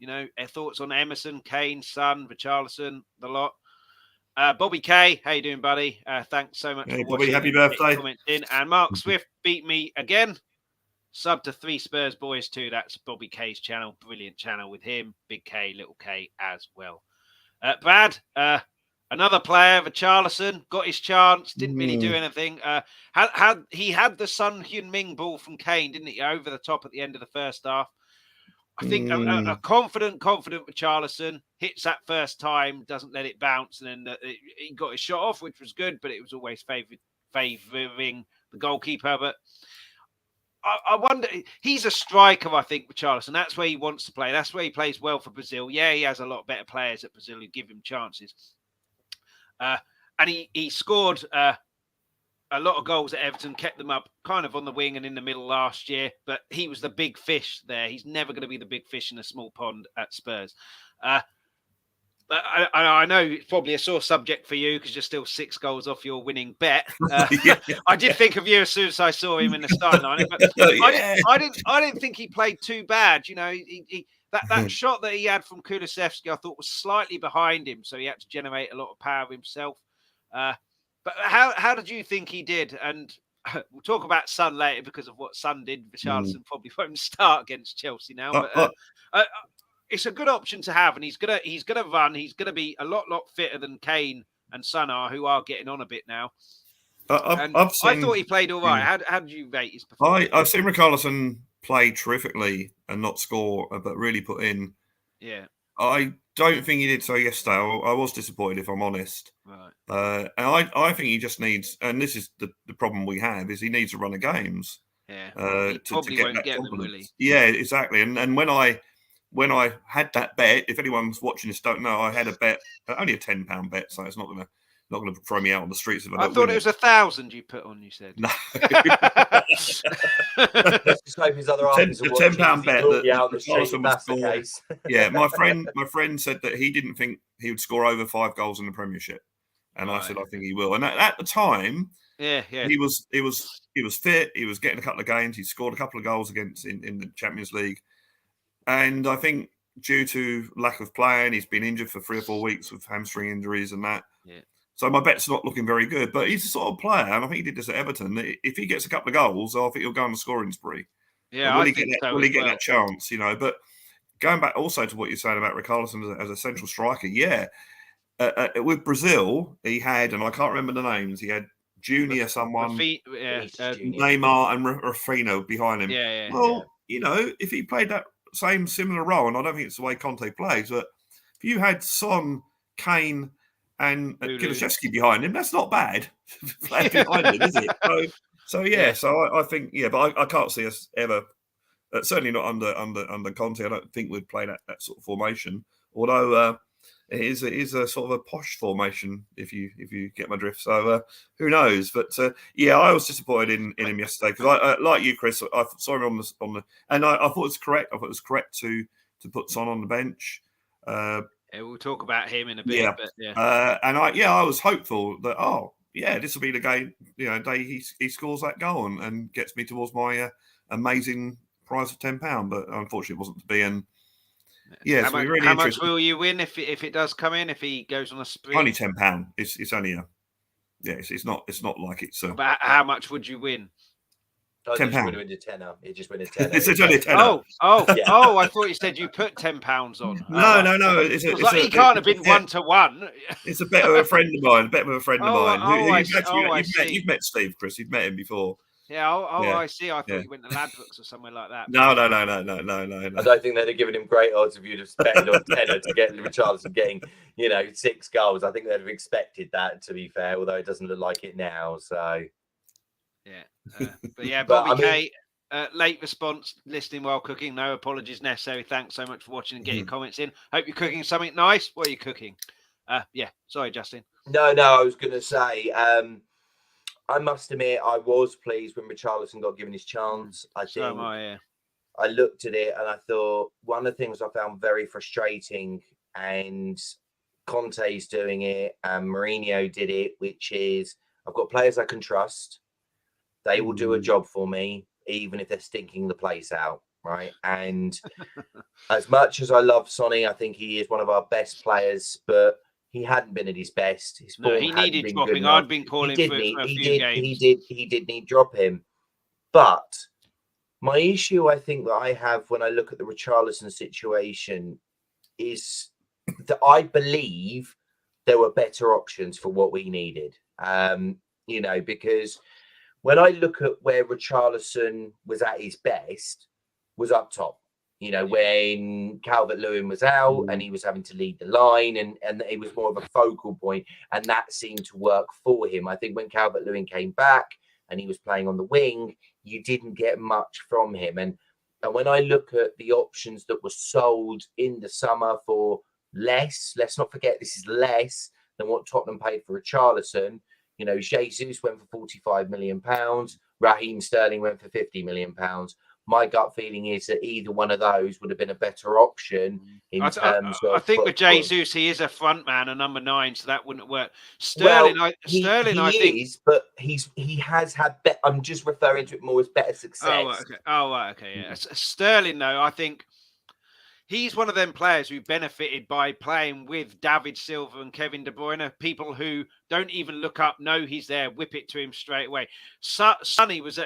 Speaker 1: Our thoughts on Emerson, Kane, Son, Richarlison, the lot. Bobby K, how you doing, buddy? Thanks so much.
Speaker 2: Hey, Bobby, happy birthday.
Speaker 1: And Mark Swift beat me again. Sub to 3 Spurs boys too. That's Bobby K's channel. Brilliant channel with him. Big K, little K as well. Brad, another player, Richarlison, got his chance. Didn't really do anything. He had the Son Heung-min ball from Kane, didn't he? Over the top at the end of the first half. I think a confident Richarlison hits that first time, doesn't let it bounce, and then he got his shot off, which was good, but it was always favouring the goalkeeper. But I wonder, he's a striker, I think, Richarlison. That's where he wants to play. That's where he plays well for Brazil. Yeah, he has a lot better players at Brazil who give him chances. And he scored a lot of goals at Everton, kept them up kind of on the wing and in the middle last year, but he was the big fish there. He's never going to be the big fish in a small pond at Spurs. I know it's probably a sore subject for you because you're still 6 goals off your winning bet. I did think of you as soon as I saw him in the starting line, but I didn't think he played too bad. That shot that he had from Kulusevski, I thought was slightly behind him, so he had to generate a lot of power himself. But how did you think he did? And we'll talk about Son later because of what Son did. Richarlison probably won't start against Chelsea now. But it's a good option to have, and he's gonna run. He's gonna be a lot fitter than Kane and Son are, who are getting on a bit now. I thought he played all right. How did you rate his performance?
Speaker 2: I've seen Richarlison play terrifically and not score, but really put in.
Speaker 1: Yeah.
Speaker 2: I don't think he did so yesterday. I was disappointed, if I'm honest.
Speaker 1: Right.
Speaker 2: And I think he just needs, and this is the problem we have, is he needs a run of games.
Speaker 1: Yeah. He probably won't get them, will he?
Speaker 2: Yeah, exactly. And when I had that bet, if anyone's watching this don't know, I had a bet, only a £10 bet, so it's not gonna throw me out on the streets. If I
Speaker 1: thought it was 1,000 you put on. You said
Speaker 2: no.
Speaker 3: Let's just hope his other
Speaker 2: the £10 bet
Speaker 3: that
Speaker 2: yeah, my friend said that he didn't think he would score over 5 goals in the Premiership, and I said I think he will. And at the time, he was fit. He was getting a couple of games. He scored a couple of goals against in the Champions League, and I think due to lack of playing, he's been injured for 3 or 4 weeks with hamstring injuries and that.
Speaker 1: Yeah.
Speaker 2: So my bet's not looking very good. But he's the sort of player, and I think he did this at Everton. If he gets a couple of goals, I think he'll go on the scoring spree.
Speaker 1: Yeah,
Speaker 2: will
Speaker 1: I
Speaker 2: he
Speaker 1: think
Speaker 2: get that,
Speaker 1: so
Speaker 2: will he
Speaker 1: as
Speaker 2: get
Speaker 1: well.
Speaker 2: that chance? But going back also to what you're saying about Richarlison as a central striker, with Brazil, he had, and I can't remember the names, he had Junior, someone, Neymar and Rafinha behind him. If he played that similar role, and I don't think it's the way Conte plays, but if you had Son, Kane, and Kulusevski behind him, that's not bad behind him, is it? So I think, but I can't see us ever, certainly not under Conte. I don't think we'd play that sort of formation, although it is a sort of a posh formation, if you get my drift. So who knows? But I was disappointed in him yesterday because I like you, Chris. I saw him on the, and I thought it was correct. I thought it was correct to put Son on the bench.
Speaker 1: We'll talk about him in a bit. And
Speaker 2: I was hopeful that this will be the game. Day he scores that goal and gets me towards my amazing prize of £10. But unfortunately, it wasn't to be. And
Speaker 1: how much will you win if it does come in? If he goes on a spree,
Speaker 2: only £10. It's only it's not like it's.
Speaker 1: But how much would you win?
Speaker 3: £10. It just win a tenner.
Speaker 2: It's only a tenner.
Speaker 1: I thought you said you put £10 on.
Speaker 2: No.
Speaker 1: He can't have been 1-to-1.
Speaker 2: It's a bet with a friend of mine. You've met Steve, Chris. You've met him before.
Speaker 1: I see. I thought you went to Ladbrokes or somewhere like that.
Speaker 2: No.
Speaker 3: I don't think they'd have given him great odds if you'd have betted on tenner to get Richarlison getting, 6 goals. I think they'd have expected that, to be fair, although it doesn't look like it now. So,
Speaker 1: Bobby K, late response, listening while cooking. No apologies necessary. Thanks so much for watching and getting your comments in. Hope you're cooking something nice. What are you cooking? Sorry, Justin.
Speaker 3: No, I was going to say, I must admit, I was pleased when Richarlison got given his chance. I looked at it and I thought one of the things I found very frustrating, and Conte's doing it and Mourinho did it, which is I've got players I can trust. They will do a job for me, even if they're stinking the place out, right? And as much as I love Sonny, I think he is one of our best players, but he hadn't been at his best. His form
Speaker 1: he needed dropping. I'd been calling for a few games.
Speaker 3: He did need drop him. But my issue, I think, that I have when I look at the Richarlison situation is that I believe there were better options for what we needed. Because when I look at where Richarlison was at his best, was up top. When Calvert-Lewin was out and he was having to lead the line and he was more of a focal point, and that seemed to work for him. I think when Calvert-Lewin came back and he was playing on the wing, you didn't get much from him. And when I look at the options that were sold in the summer for less, let's not forget this is less than what Tottenham paid for Richarlison. Jesus went for £45 million. Raheem Sterling went for £50 million. My gut feeling is that either one of those would have been a better option in terms of.
Speaker 1: I think with Jesus, he is a front man, a number 9, so that wouldn't work. Sterling, I think,
Speaker 3: but he has had. I'm just referring to it more as better success.
Speaker 1: Okay. Sterling, though, I think he's one of them players who benefited by playing with David Silva and Kevin De Bruyne, people who don't even look up, know he's there, whip it to him straight away. Sonny was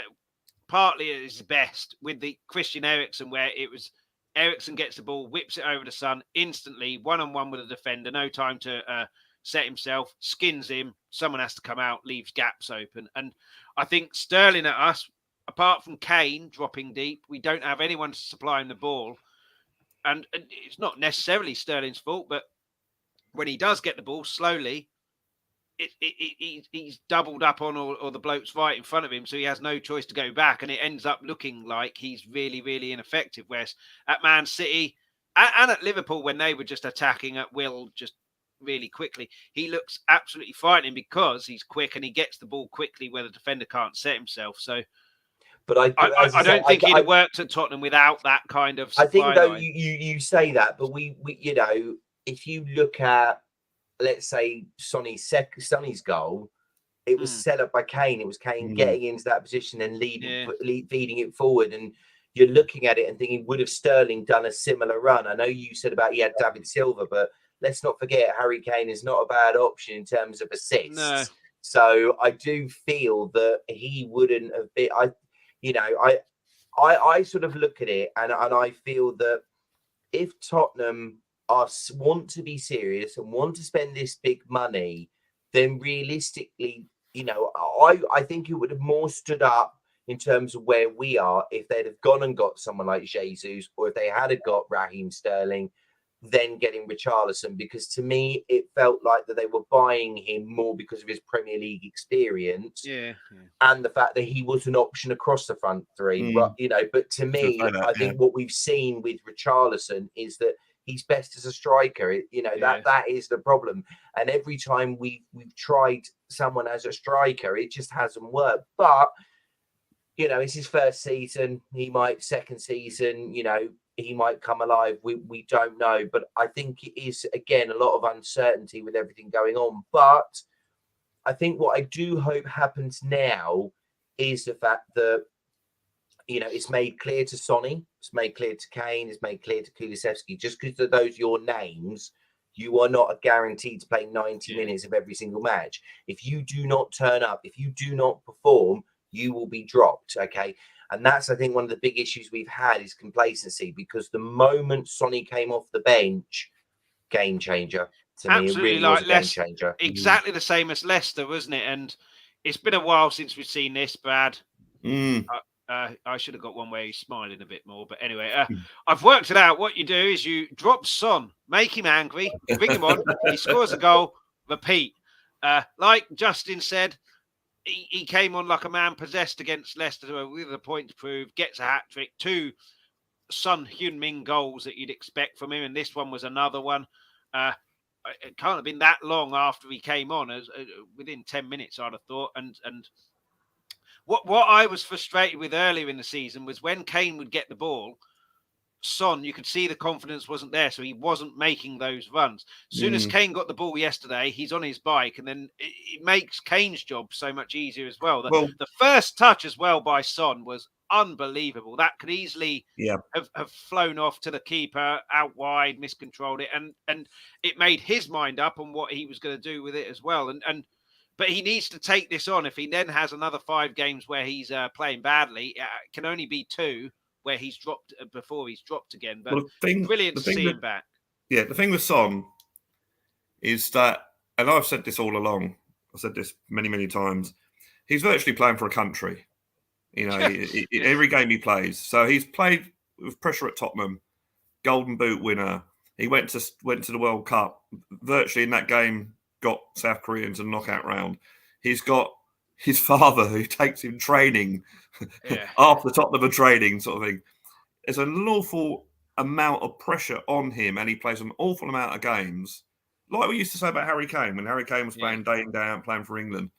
Speaker 1: partly at his best with the Christian Eriksen, where it was Eriksen gets the ball, whips it over the Son instantly, one-on-one with a defender, no time to set himself, skins him, someone has to come out, leaves gaps open. And I think Sterling at us, apart from Kane dropping deep, we don't have anyone supplying the ball. And it's not necessarily Sterling's fault, but when he does get the ball slowly, he's doubled up on or the bloke's right in front of him, so he has no choice to go back, and it ends up looking like he's really, really ineffective. Whereas at Man City and at Liverpool, when they were just attacking at will, just really quickly, he looks absolutely frightening because he's quick and he gets the ball quickly where the defender can't set himself. So,
Speaker 3: but I
Speaker 1: don't think he'd have worked at Tottenham without that kind of.
Speaker 3: I think though you say that, but we if you look at, let's say, Sonny's goal, it was set up by Kane. It was Kane getting into that position and feeding it forward. And you're looking at it and thinking, would have Sterling done a similar run? I know you said about he had David Silva, but let's not forget Harry Kane is not a bad option in terms of assists.
Speaker 1: No.
Speaker 3: So I do feel that he wouldn't have been. I sort of look at it and I feel that if Tottenham want to be serious and want to spend this big money, then realistically, I think it would have more stood up in terms of where we are if they'd have gone and got someone like Jesus, or if they had got Raheem Sterling, then getting Richarlison, because to me it felt like that they were buying him more because of his Premier League experience, and the fact that he was an option across the front three. But to me, I think what we've seen with Richarlison is that he's best as a striker. That is the problem. And every time we've tried someone as a striker, it just hasn't worked. But it's his first season. Second season, he might come alive. We don't know. But I think it is, again, a lot of uncertainty with everything going on. But I think what I do hope happens now is the fact that, it's made clear to Sonny, it's made clear to Kane, it's made clear to Kulusevski. Just because of those your names, you are not guaranteed to play 90 minutes of every single match. If you do not turn up, if you do not perform, you will be dropped. Okay. And that's, I think, one of the big issues we've had is complacency, because the moment Sonny came off the bench, game changer. To
Speaker 1: Absolutely,
Speaker 3: me, it really was a game changer.
Speaker 1: Exactly the same as Leicester, wasn't it? And it's been a while since we've seen this, Brad. I should have got one where he's smiling a bit more. But anyway, I've worked it out. What you do is you drop Son, make him angry, bring him on. He scores a goal, repeat. Like Justin said, he came on like a man possessed against Leicester with a point to prove, gets a hat-trick, 2 Son Heung-min goals that you'd expect from him, and this one was another one. It can't have been that long after he came on, as within 10 minutes, I'd have thought. And what I was frustrated with earlier in the season was when Kane would get the ball, Son, you could see the confidence wasn't there, so he wasn't making those runs. As soon as Kane got the ball yesterday, he's on his bike, and then it makes Kane's job so much easier as well. The first touch as well by Son was unbelievable. That could easily have flown off to the keeper out wide, miscontrolled it, and it made his mind up on what he was going to do with it as well. But he needs to take this on. If he then has another 5 games where he's playing badly, it can only be 2 where he's dropped before he's dropped again. But brilliant to see him back.
Speaker 2: Yeah, the thing with Son is that, and I've said this all along, I've said this many, many times, he's virtually playing for a country. Every game he plays. So he's played with pressure at Tottenham, Golden Boot winner. He went to the World Cup, virtually in that game, got South Korea into the knockout round. He's got his father who takes him training after Tottenham training, sort of thing. There's an awful amount of pressure on him, and he plays an awful amount of games. Like we used to say about Harry Kane, when Harry Kane was playing day in, day out, playing for England.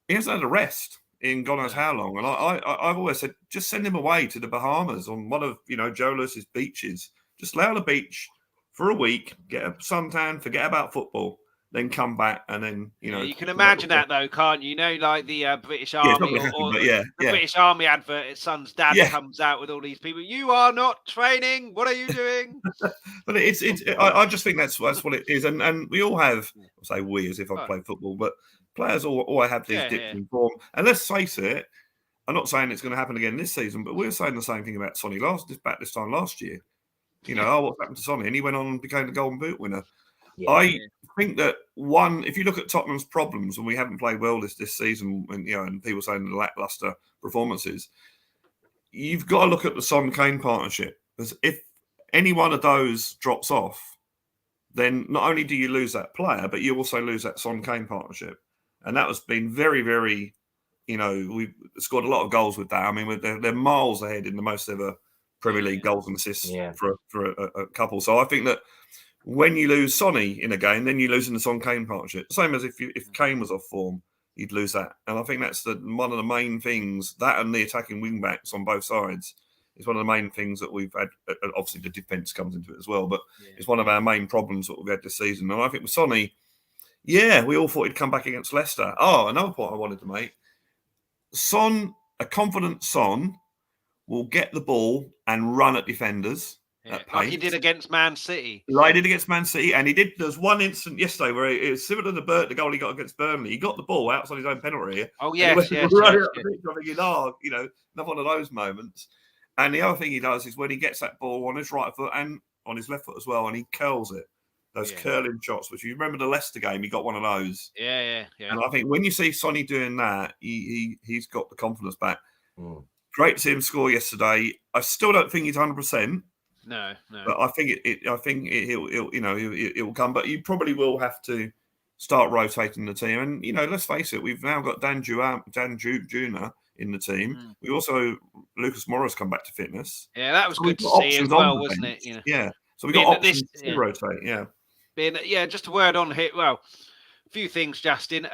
Speaker 2: He hasn't had a rest in God knows how long. And I've always said, just send him away to the Bahamas on one of, Joe Lewis's beaches. Just lay on the beach for a week, get a suntan, forget about football, then come back and then,
Speaker 1: you can imagine that though, can't you? Like the British Army the British Army advert, his son's dad comes out with all these people. You are not training. What are you doing?
Speaker 2: But I just think that's what it is. And we all have, I'll say we as if I played football, but players all have these dips in form. And let's face it, I'm not saying it's going to happen again this season, but we're saying the same thing about Sonny this time last year. What happened to Sonny? And he went on and became the Golden Boot winner. I think that if you look at Tottenham's problems, and we haven't played well this season, and people saying the lackluster performances, you've got to look at the Son Kane partnership. Because if any one of those drops off, then not only do you lose that player, but you also lose that Son Kane partnership. And that has been very, very, we've scored a lot of goals with that. I mean, they're miles ahead in the most ever Premier League goals and assists for a couple. So I think that when you lose Sonny in a game, then you're losing the Son Kane partnership. Same as if Kane was off form, you'd lose that. And I think that's one of the main things, that and the attacking wing backs on both sides is one of the main things that we've had. Obviously, the defence comes into it as well, but it's one of our main problems that we've had this season. And I think with Sonny, we all thought he'd come back against Leicester. Oh, another point I wanted to make. A confident Son will get the ball and run at defenders.
Speaker 1: Like he did against Man City.
Speaker 2: Like he did against Man City, and he did. There's one instant yesterday where it was similar to the goal he got against Burnley. He got the ball outside his own penalty.
Speaker 1: Oh yes, yes.
Speaker 2: I'm thinking, another one of those moments. And the other thing he does is when he gets that ball on his right foot and on his left foot as well, and he curls it. Those curling shots, which you remember the Leicester game, he got one of those.
Speaker 1: Yeah.
Speaker 2: And I think when you see Sonny doing that, he's got the confidence back. Great to see him score yesterday. I still don't think he's 100%.
Speaker 1: No.
Speaker 2: But I think he'll come. But you probably will have to start rotating the team. And let's face it, we've now got Dan Juna in the team. We also Lucas Moura's come back to fitness.
Speaker 1: Yeah, that was good to see as well, wasn't it?
Speaker 2: Yeah. So we've got options to rotate. Yeah.
Speaker 1: Just a word on hit. Well, a few things, Justin.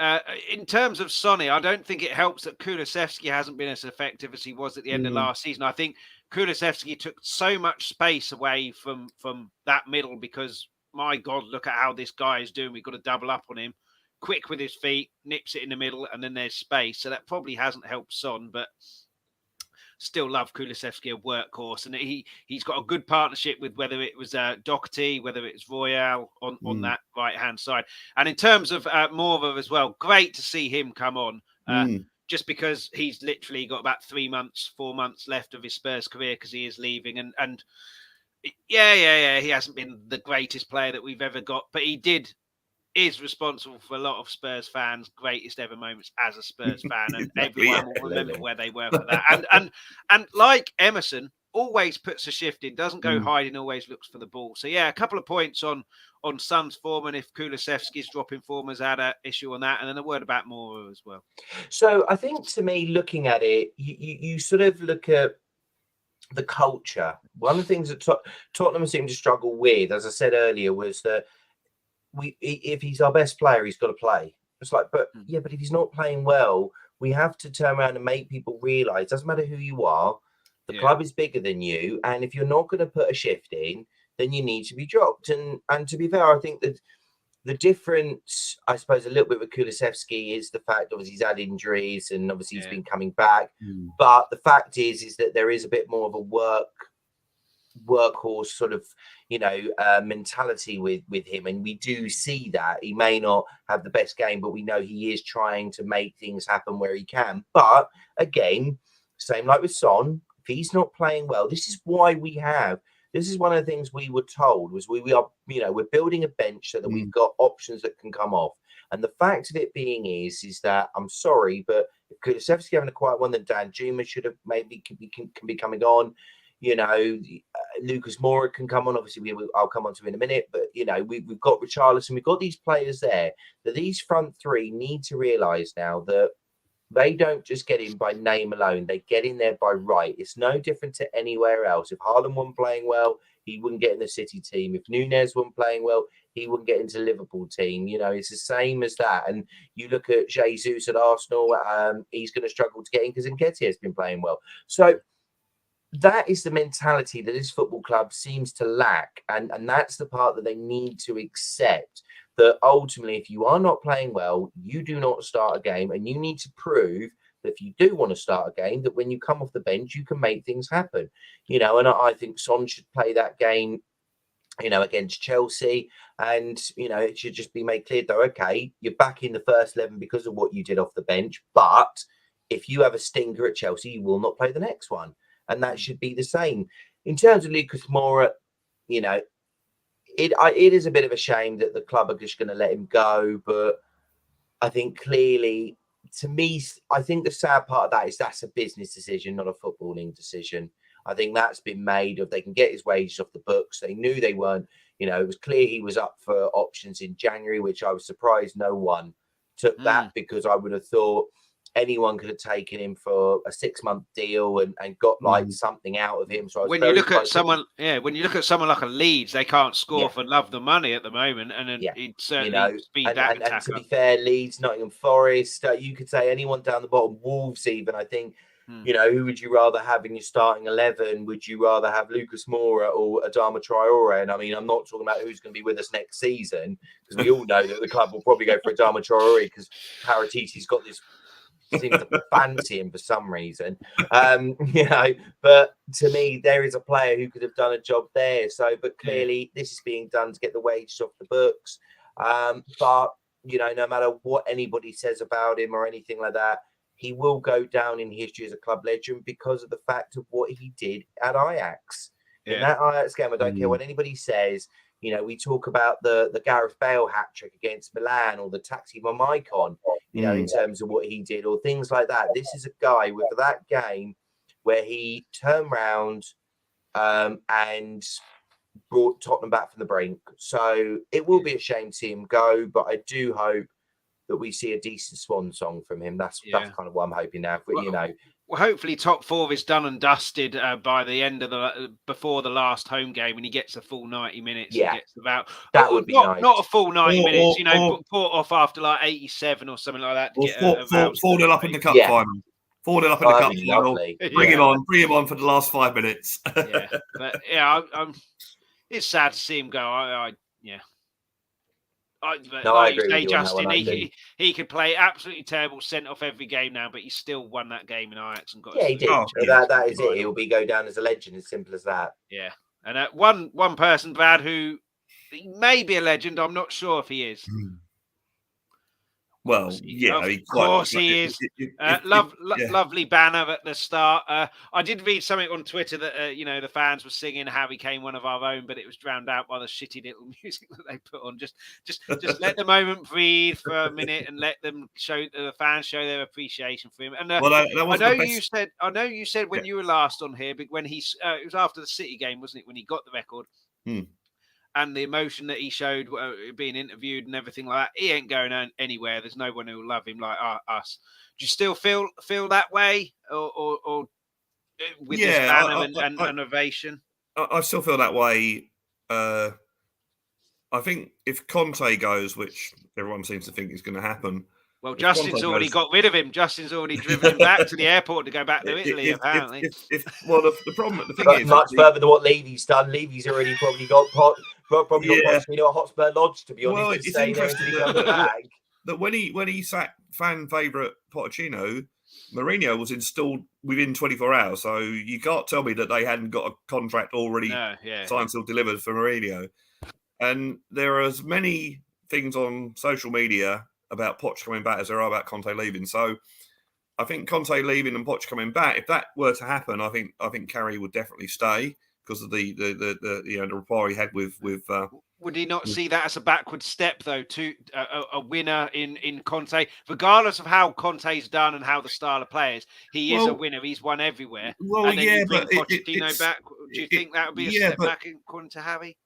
Speaker 1: In terms of Sonny, I don't think it helps that Kulusevski hasn't been as effective as he was at the end of last season. I think Kulusevski took so much space away from that middle because, my God, look at how this guy is doing. We've got to double up on him. Quick with his feet, nips it in the middle, and then there's space. So that probably hasn't helped Son, but still love Kulusevski, a workhorse. And he's got a good partnership with whether it was Doherty, whether it's Royale on that right-hand side. And in terms of Moura as well, great to see him come on. Just because he's literally got about 4 months left of his Spurs career because he is leaving. And he hasn't been the greatest player that we've ever got, but he is responsible for a lot of Spurs fans' greatest ever moments as a Spurs fan, and everyone will remember where they were for that. And like Emerson, always puts a shift in, doesn't go hiding, always looks for the ball. So a couple of points on Son's form, and if Kulusevski's dropping form has had an issue on that, and then a word about Moura as well.
Speaker 3: So I think, to me, looking at it, you sort of look at the culture. One of the things that Tottenham seemed to struggle with, as I said earlier, was that if he's our best player, he's got to play. It's like, but if he's not playing well, we have to turn around and make people realise, doesn't matter who you are, the club is bigger than you, and if you're not going to put a shift in, then you need to be dropped. And to be fair, I think that the difference, I suppose, a little bit with Kulusevski is the fact, obviously, he's had injuries and obviously he's been coming back. But the fact is that there is a bit more of a workhorse sort of, mentality with him. And we do see that. He may not have the best game, but we know he is trying to make things happen where he can. But again, same like with Son, if he's not playing well, this is one of the things we were told was we are, we're building a bench so that we've got options that can come off. And the fact of it being is that, I'm sorry, but if Kulusevski having a quiet one, then Dan Juma should have maybe can be coming on. Lucas Moura can come on. Obviously, I'll come on to in a minute. But, we've got Richarlison. We've got these players there. That these front three need to realise now that they don't just get in by name alone. They get in there by right. It's no different to anywhere else. If Haaland wasn't playing well, he wouldn't get in the City team. If Nunez wasn't playing well, he wouldn't get into the Liverpool team. It's the same as that. And you look at Jesus at Arsenal, he's going to struggle to get in because Nketiah has been playing well. So that is the mentality that this football club seems to lack. And that's the part that they need to accept. That ultimately, if you are not playing well, you do not start a game, and you need to prove that if you do want to start a game, that when you come off the bench, you can make things happen. And I think Son should play that game, against Chelsea, and it should just be made clear though, okay, you're back in the first 11 because of what you did off the bench, but if you have a stinker at Chelsea, you will not play the next one, and that should be the same. In terms of Lucas Moura, It is a bit of a shame that the club are just going to let him go, but I think clearly, to me, I think the sad part of that is that's a business decision, not a footballing decision. I think that's been made of they can get his wages off the books. They knew they weren't, it was clear he was up for options in January, which I was surprised no one took that, because I would have thought anyone could have taken him for a 6-month deal and got something out of him. So when you look at someone
Speaker 1: like a Leeds, they can't score for love the money at the moment, and it's certainly speed that attacker.
Speaker 3: And to be fair, Leeds, Nottingham Forest, you could say anyone down the bottom, Wolves even. I think who would you rather have in your starting 11? Would you rather have Lucas Moura or Adama Traore? And I mean, I'm not talking about who's going to be with us next season, because we all know that the club will probably go for Adama Traore because Paratisi's got this seems to fancy him for some reason. But to me, there is a player who could have done a job there. So, but clearly this is being done to get the wages off the books. But no matter what anybody says about him or anything like that, he will go down in history as a club legend because of the fact of what he did at Ajax. In that Ajax game, I don't care what anybody says. We talk about the Gareth Bale hat trick against Milan or the Taxi Maicon, in terms of what he did or things like that. This is a guy with that game where he turned round and brought Tottenham back from the brink. So it will be a shame to see him go, but I do hope that we see a decent swan song from him. That's kind of what I'm hoping now.
Speaker 1: Well, hopefully top four is done and dusted by the end of before the last home game when he gets a full 90 minutes.
Speaker 3: Yeah,
Speaker 1: gets about
Speaker 3: that would be nice.
Speaker 1: Not a full 90 minutes, put off after like 87 or something like that. To get
Speaker 2: 4-0 up in the cup final. 4-0 up in the cup final. Bring him on for the last 5 minutes.
Speaker 1: But it's sad to see him go. I agree with Justin. He could play absolutely terrible, sent off every game now, but he still won that game in Ajax and got.
Speaker 3: Yeah, he did. That is it. He'll go down as a legend, as simple as that.
Speaker 1: Yeah, and one person, Brad, who he may be a legend. I'm not sure if he is.
Speaker 2: Well, yeah,
Speaker 1: of course he is. Lovely banner at the start. I did read something on Twitter that the fans were singing "Harry Kane, one of our own," but it was drowned out by the shitty little music that they put on. Just let the moment breathe for a minute and let them the fans show their appreciation for him. And I know you said when you were last on here, but when it was after the City game, wasn't it? When he got the record. And the emotion that he showed being interviewed and everything like that, he ain't going anywhere. There's no one who will love him like us. Do you still feel that way, or with this banner and ovation?
Speaker 2: I still feel that way. I think if Conte goes, which everyone seems to think is going to happen.
Speaker 1: Well, Justin's already got rid of him. Justin's already driven him back to the airport to go back to Italy, apparently.
Speaker 2: The thing is...
Speaker 3: Much further than what Levy's done. Levy's already probably got Pochettino at Hotspur Lodge, to be honest.
Speaker 2: Well, it's interesting that when he sacked fan favourite Pochettino, Mourinho was installed within 24 hours. So you can't tell me that they hadn't got a contract already signed, still delivered for Mourinho. And there are as many things on social media about Poch coming back as there are about Conte leaving. So I think Conte leaving and Poch coming back, if that were to happen, I think Carey would definitely stay because of the rapport he had with.
Speaker 1: Would he not see that as a backward step though to a winner in Conte, regardless of how Conte's done and how the style of players? He is a winner. He's won everywhere.
Speaker 2: Well,
Speaker 1: and then you bring Pochettino back. Do you think that would be a step back according to Harry?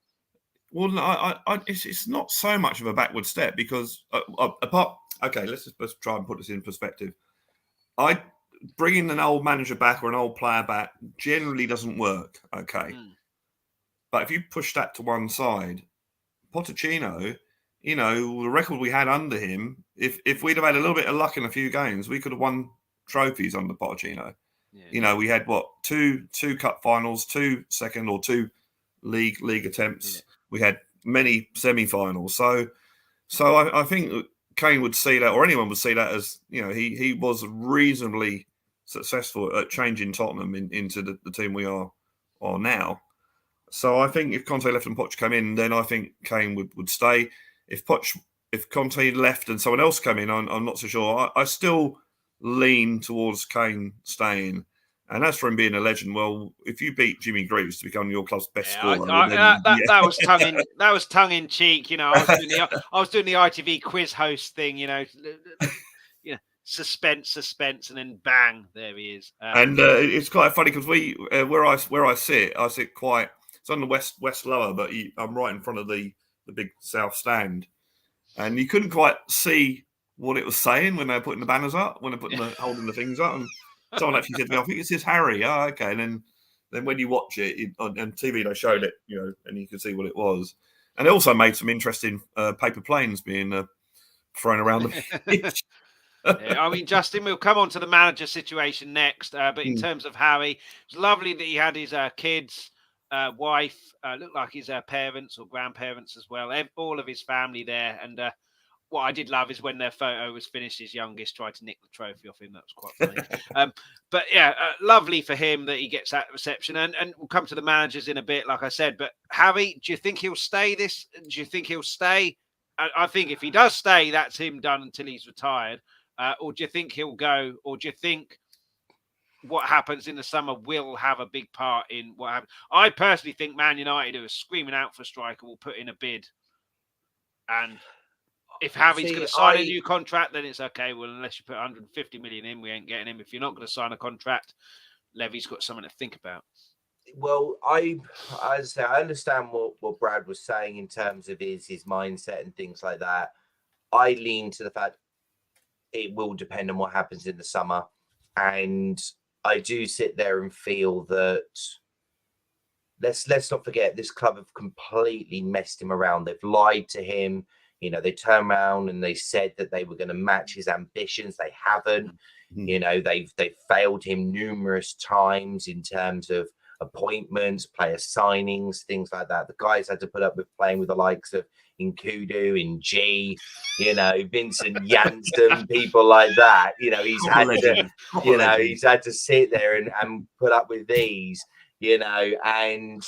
Speaker 2: Well, no, it's not so much of a backward step because let's try and put this in perspective. Bringing an old manager back or an old player back generally doesn't work, okay? But if you push that to one side, Pochettino, the record we had under him, if we'd have had a little bit of luck in a few games, we could have won trophies under Pochettino. Yeah. We had two cup finals, 2 second or 2 league attempts. Yeah. We had many semi-finals. So I think Kane would see that, or anyone would see that as, he was reasonably successful at changing Tottenham into the team we are now. So I think if Conte left and Poch came in, then I think Kane would stay. If Conte left and someone else came in, I'm not so sure. I still lean towards Kane staying. And as for him being a legend, well, if you beat Jimmy Greaves to become your club's best scorer,
Speaker 1: that was tongue in cheek. I was doing the ITV quiz host thing. Suspense, and then bang, there he is.
Speaker 2: And it's quite funny because where I sit quite. It's on the west lower, but I'm right in front of the big south stand, and you couldn't quite see what it was saying when they were putting the banners up, when they're holding the things up. And someone actually said to me, "I think it says Harry." Oh, okay. And then when you watch it on TV, they showed it, and you could see what it was. And they also made some interesting paper planes being thrown around the pitch.
Speaker 1: Justin, we'll come on to the manager situation next. But in terms of Harry, it's lovely that he had his kids, wife, looked like his parents or grandparents as well. All of his family there, and what I did love is when their photo was finished, his youngest tried to nick the trophy off him. That was quite funny. But yeah, lovely for him that he gets that reception. And we'll come to the managers in a bit, like I said. But Harry, do you think he'll stay this? Do you think he'll stay? I think if he does stay, that's him done until he's retired. Or do you think he'll go? Or do you think what happens in the summer will have a big part in what happens? I personally think Man United, who are screaming out for a striker, will put in a bid. And if Harry's going to sign a new contract, then it's okay. Well, unless you put 150 million in, we ain't getting him. If you're not going to sign a contract, Levy's got something to think about.
Speaker 3: Well, I understand what Brad was saying in terms of his mindset and things like that. I lean to the fact it will depend on what happens in the summer. And I do sit there and feel that let's not forget, this club have completely messed him around. They've lied to him. You know, they turned around and they said that they were going to match his ambitions. They haven't. Mm-hmm. You know, they've failed him numerous times in terms of appointments, player signings, things like that. The guys had to put up with playing with the likes of Nkudu, G, you know, Vincent Janssen, people like that. You know, he's had to sit there and put up with these, you know, and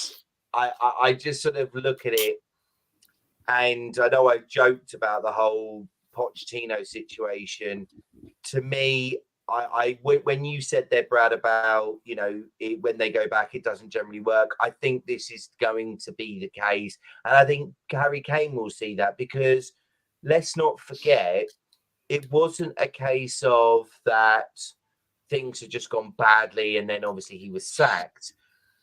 Speaker 3: I just sort of look at it. And I know I've joked about the whole Pochettino situation. To me, when you said there, Brad, about, you know, when they go back, it doesn't generally work. I think this is going to be the case. And I think Harry Kane will see that, because let's not forget, it wasn't a case of that things had just gone badly and then obviously he was sacked.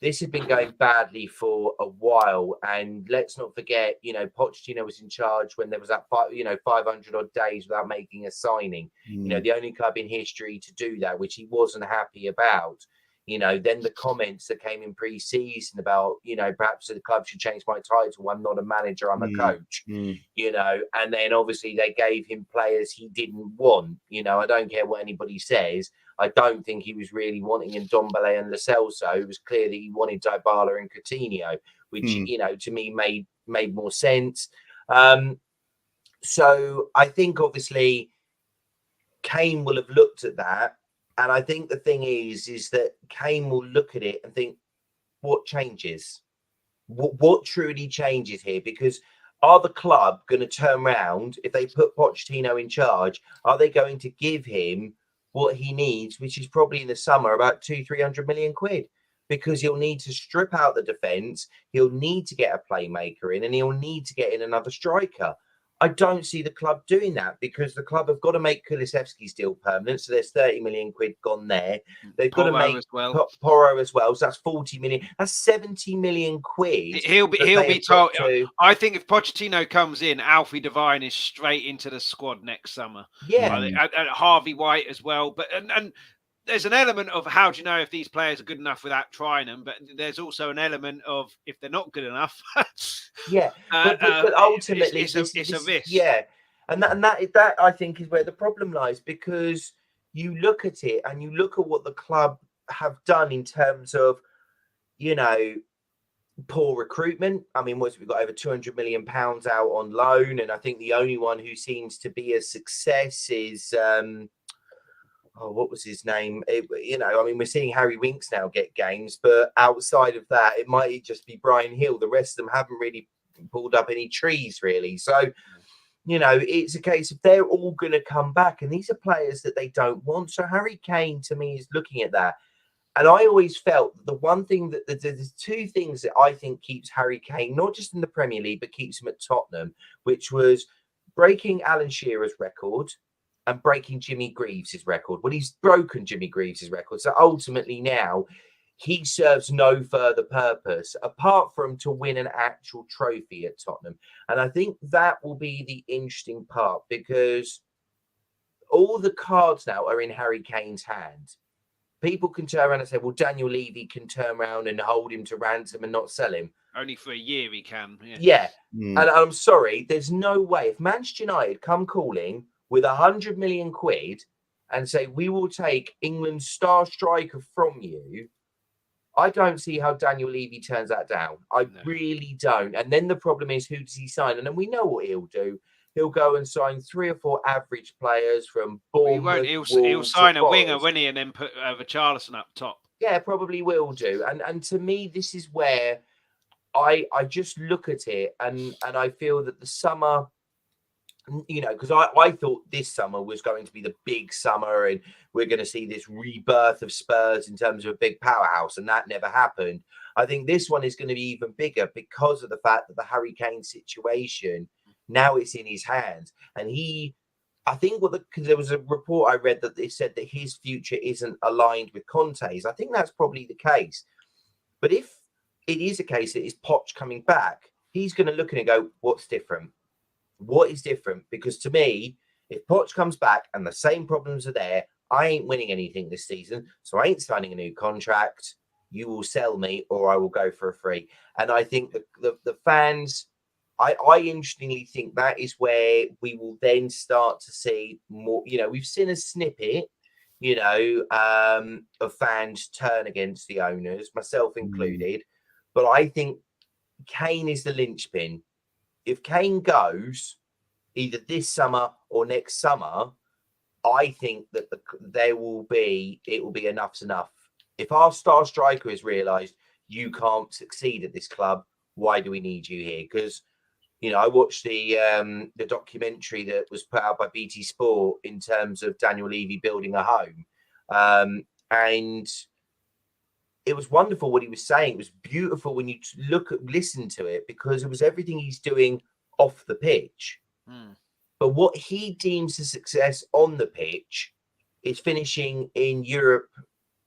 Speaker 3: This had been going badly for a while, and let's not forget, you know, Pochettino was in charge when there was that 500 odd days without making a signing. You know, the only club in history to do that, which he wasn't happy about. You know, then the comments that came in pre-season about, you know, perhaps the club should change my title. I'm not a manager, I'm a coach. You know, and then obviously they gave him players he didn't want. You know, I don't care what anybody says. I don't think he was really wanting Ndombele and Lo Celso. It was clear that he wanted Dybala and Coutinho, which, you know, to me made more sense. So I think obviously Kane will have looked at that. And I think the thing is that Kane will look at it and think, what changes? What truly changes here? Because are the club going to turn around, if they put Pochettino in charge, are they going to give him what he needs, which is probably in the summer about 200-300 million quid? Because he'll need to strip out the defence, he'll need to get a playmaker in, and he'll need to get in another striker. I don't see the club doing that, because the club have got to make Kulusevski's deal permanent. So there's 30 million quid gone there. They've got to make Porro as well. So that's 40 million. That's 70 million quid.
Speaker 1: He'll be told. I think if Pochettino comes in, Alfie Devine is straight into the squad next summer.
Speaker 3: Yeah.
Speaker 1: And Harvey White as well. But and there's an element of how do you know if these players are good enough without trying them, but there's also an element of if they're not good enough.
Speaker 3: Yeah, but ultimately
Speaker 1: it's a risk.
Speaker 3: Yeah, and that I think is where the problem lies, because you look at it and you look at what the club have done in terms of, you know, poor recruitment. I mean, we've got over £200 million out on loan, and I think the only one who seems to be a success is what was his name? You know, I mean, we're seeing Harry Winks now get games, but outside of that, it might just be Brian Hill. The rest of them haven't really pulled up any trees, really. So, you know, it's a case of they're all going to come back, and these are players that they don't want. So Harry Kane, to me, is looking at that. And I always felt the one thing that there's two things that I think keeps Harry Kane, not just in the Premier League, but keeps him at Tottenham, which was breaking Alan Shearer's record and breaking Jimmy Greaves' record. Well, he's broken Jimmy Greaves' record. So ultimately now he serves no further purpose apart from to win an actual trophy at Tottenham. And I think that will be the interesting part, because all the cards now are in Harry Kane's hand. People can turn around and say, well, Daniel Levy can turn around and hold him to ransom and not sell him.
Speaker 1: Only for a year he can.
Speaker 3: Yeah. And I'm sorry, there's no way. If Manchester United come calling with 100 million quid and say, we will take England's star striker from you, I don't see how Daniel Levy turns that down. I really don't. And then the problem is, who does he sign? And then we know what he'll do. he'll go and sign 3 or 4 average players from Bournemouth.
Speaker 1: He'll sign a winger, won't he, and then put Richarlison up top.
Speaker 3: Yeah, probably will do. And to me, this is where I just look at it and I feel that the summer, because I thought this summer was going to be the big summer and we're going to see this rebirth of Spurs in terms of a big powerhouse, and that never happened. I think this one is going to be even bigger because of the fact that the Harry Kane situation, now it's in his hands. And I think because there was a report I read that they said that his future isn't aligned with Conte's. I think that's probably the case. But if it is a case that it's Poch coming back, he's going to look at it and go, what's different? What is different? Because to me, if Poch comes back and the same problems are there, I ain't winning anything this season. So I ain't signing a new contract. You will sell me or I will go for a free. And I think the fans, I interestingly think that is where we will then start to see more. We've seen a snippet, of fans turn against the owners, myself included. But I think Kane is the linchpin. If Kane goes either this summer or next summer, I think that it will be enough's enough. If our star striker is realised you can't succeed at this club, why do we need you here? Because I watched the documentary that was put out by BT Sport in terms of Daniel Levy building a home, and it was wonderful what he was saying. It was beautiful when you listen to it, because it was everything he's doing off the pitch. But what he deems a success on the pitch is finishing in Europe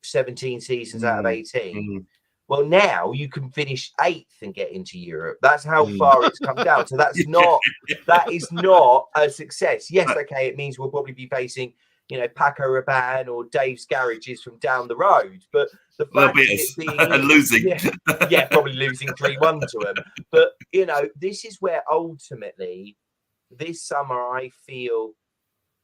Speaker 3: 17 seasons out of 18. Well, now you can finish 8th and get into Europe. That's how far it's come down. So that is not a success. Yes, okay, it means we'll probably be facing, Paco Rabanne or Dave's Garages from down the road. But the fact that it's being
Speaker 2: and losing,
Speaker 3: probably losing 3-1 to them. But this is where ultimately this summer I feel.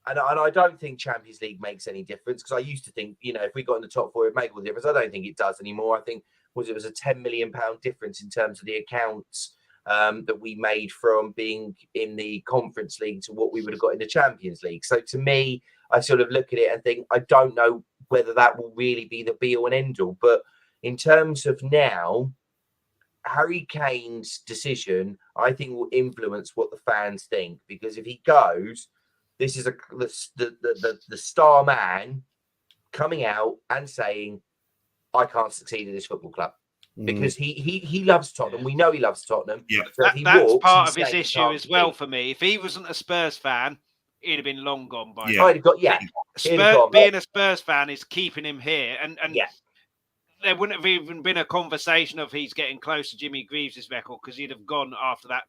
Speaker 3: And I don't think Champions League makes any difference, because I used to think, if we got in the top 4, it'd make all the difference. I don't think it does anymore. I think it was a £10 million difference in terms of the accounts that we made from being in the Conference League to what we would have got in the Champions League. So to me, I sort of look at it and think, I don't know whether that will really be the be all and end all. But in terms of now, Harry Kane's decision, I think, will influence what the fans think, because if he goes, this is the star man coming out and saying, I can't succeed at this football club, because he loves Tottenham. We know he loves Tottenham.
Speaker 2: Yeah,
Speaker 3: so
Speaker 1: that's part of his issue as well for me. If he wasn't a Spurs fan, he'd have been long gone by now. Being a Spurs fan is keeping him here, and there wouldn't have even been a conversation of he's getting close to Jimmy Greaves' record, because he'd have gone after that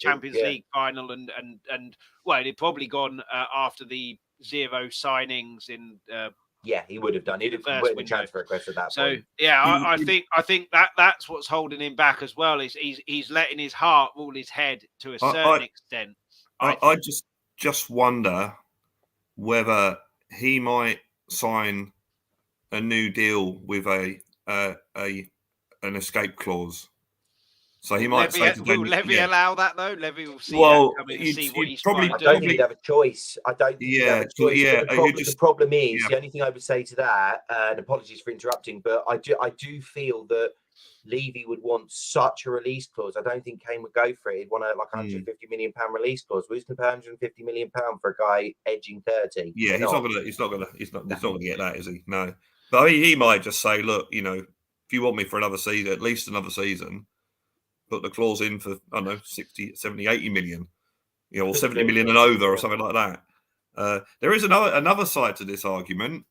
Speaker 1: Champions League final, and he'd probably gone after the 0 signings in.
Speaker 3: He would have done. He'd have put in a transfer request at that point.
Speaker 1: So I think that's what's holding him back as well. Is he's letting his heart rule his head to a certain extent.
Speaker 2: I just wonder whether he might sign a new deal with an escape clause. So he might say,
Speaker 1: will Levy allow that though? Levy will see see what he's
Speaker 3: probably. I don't think he'd have a choice. The problem is, the only thing I would say to that, and apologies for interrupting, but I do feel that Levy would want such a release clause. I don't think Kane would go for it. He'd want a £150 million release clause. Who's going to pay £150 million for a guy edging 30?
Speaker 2: Yeah, he's not going to get that, is he? No. But he might just say, look, if you want me for another season, at least another season, put the clause in for, I don't know, 60, 70, 80 million, or 70 million and over, or something like that. There is another side to this argument,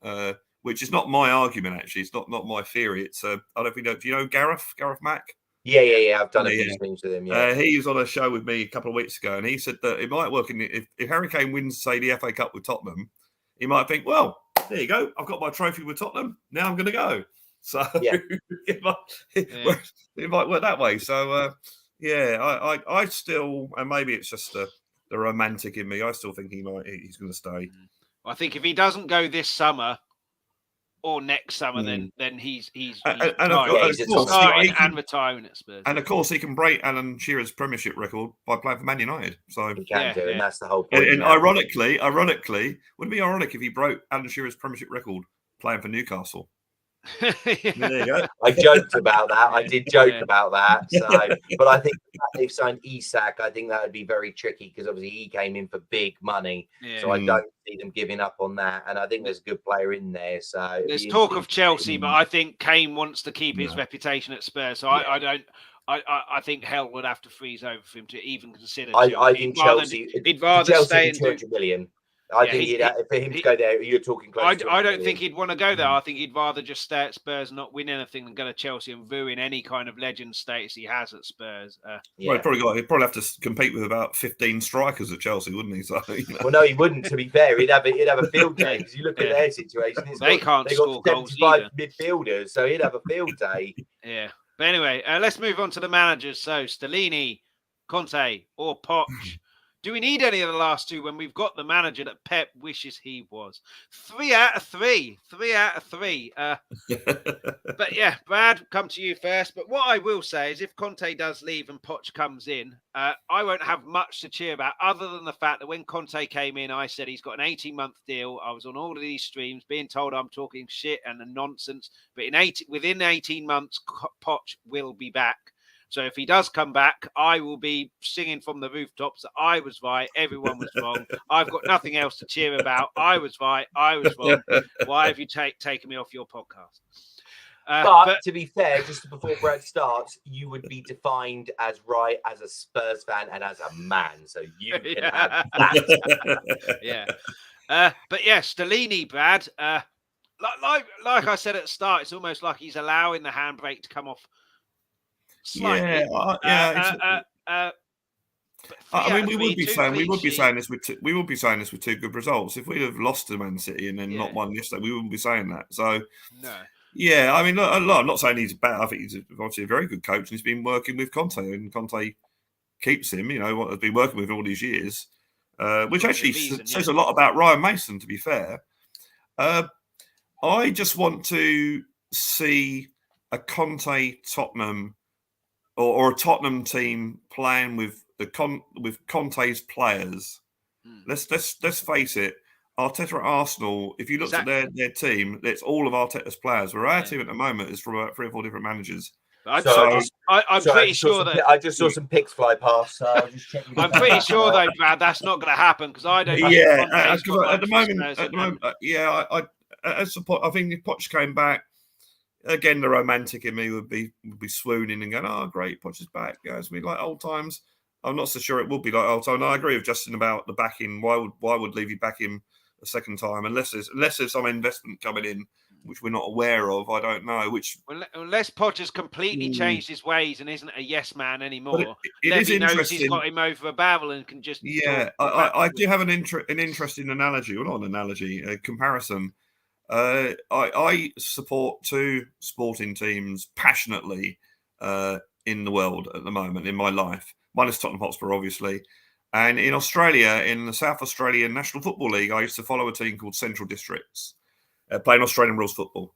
Speaker 2: which is not my argument, actually. It's not my theory. It's, I don't know if you know, do you know Gareth Mack?
Speaker 3: Yeah. I've done a few things with him. Yeah.
Speaker 2: He was on a show with me a couple of weeks ago, and he said that it might work. If Harry Kane wins, say, the FA Cup with Tottenham, he might think, well, there you go. I've got my trophy with Tottenham. Now I'm going to go. So it might work that way. So, I still, and maybe it's just the romantic in me, I still think he's going to stay.
Speaker 1: I think if he doesn't go this summer, or next summer, then he's
Speaker 2: and
Speaker 1: starting and retiring at Spurs.
Speaker 2: And of course, he can break Alan Shearer's Premiership record by playing for Man United. So
Speaker 3: he can do, and that's the whole point.
Speaker 2: And ironically, wouldn't it be ironic if he broke Alan Shearer's Premiership record playing for Newcastle? There you go.
Speaker 3: I joked about that. I did joke about that. So, but I think they've signed Isak. I think that would be very tricky because obviously he came in for big money. Yeah. So I don't see them giving up on that. And I think there's a good player in there. So
Speaker 1: there's talk of Chelsea, but I think Kane wants to keep his reputation at Spurs. So I don't. I think hell would have to freeze over for him to even consider.
Speaker 3: I think Chelsea.
Speaker 1: He'd rather stay in
Speaker 3: 200 million. I think for him to go there, you're talking close.
Speaker 1: I don't think he'd want to go there. I think he'd rather just stay at Spurs, not win anything, than go to Chelsea and ruin any kind of legend status he has at Spurs.
Speaker 2: Well, he'd probably have to compete with about 15 strikers at Chelsea, wouldn't he? So,
Speaker 3: Well, no, he wouldn't. To be fair, he'd have a field day because you look at their situation.
Speaker 1: They can't score goals either.
Speaker 3: Midfielders, so he'd have a field day.
Speaker 1: Yeah, but anyway, let's move on to the managers. So, Stellini, Conte, or Poch. Do we need any of the last two when we've got the manager that Pep wishes he was? 3 out of 3. 3 out of 3. But yeah, Brad, come to you first. But what I will say is if Conte does leave and Poch comes in, I won't have much to cheer about other than the fact that when Conte came in, I said he's got an 18-month deal. I was on all of these streams being told I'm talking shit and nonsense. But within 18 months, Poch will be back. So if he does come back, I will be singing from the rooftops that I was right, everyone was wrong. I've got nothing else to cheer about. I was right, I was wrong. Why have you taken me off your podcast?
Speaker 3: But to be fair, just before Brad starts, you would be defined as right as a Spurs fan and as a man. So you can have that.
Speaker 1: Yeah. But yeah, Stellini, Brad, like I said at the start, it's almost like he's allowing the handbrake to come off. Slightly.
Speaker 2: I mean, we would be saying this with two good results. If we'd have lost to Man City and then not won yesterday, we wouldn't be saying that. So, yeah, I mean, look, I'm not saying he's bad. I think he's obviously a very good coach, and he's been working with Conte, and Conte keeps him. You know, what has been working with him all these years, which actually says a lot about Ryan Mason. To be fair, I just want to see a Conte Tottenham. Or a Tottenham team playing with Conte's players. Let's face it. Arteta at Arsenal. If you look at their team, it's all of Arteta's players. Where our team at the moment is from about 3 or 4 different managers.
Speaker 1: I'm pretty sure that
Speaker 3: I just saw some pics fly past. So I'll just check.
Speaker 1: I'm pretty sure though, Brad, that's not going to happen because I don't.
Speaker 2: Yeah, at the moment, I think if Poch came back. Again, the romantic in me would be swooning and going, "Oh, great, Poch is back." Yeah, it's like old times. I'm not so sure it will be like old times. I agree with Justin about the backing. Why would Levy back him a second time unless there's some investment coming in which we're not aware of? I don't know.
Speaker 1: Unless Poch has completely changed his ways and isn't a yes man anymore.
Speaker 2: Levy
Speaker 1: knows he's got him over a barrel and can just
Speaker 2: I do have an interesting analogy. Well, not an analogy, a comparison. I support 2 sporting teams passionately in the world at the moment in my life. One is Tottenham Hotspur, obviously. And in Australia, in the South Australian National Football League, I used to follow a team called Central Districts, playing Australian rules football.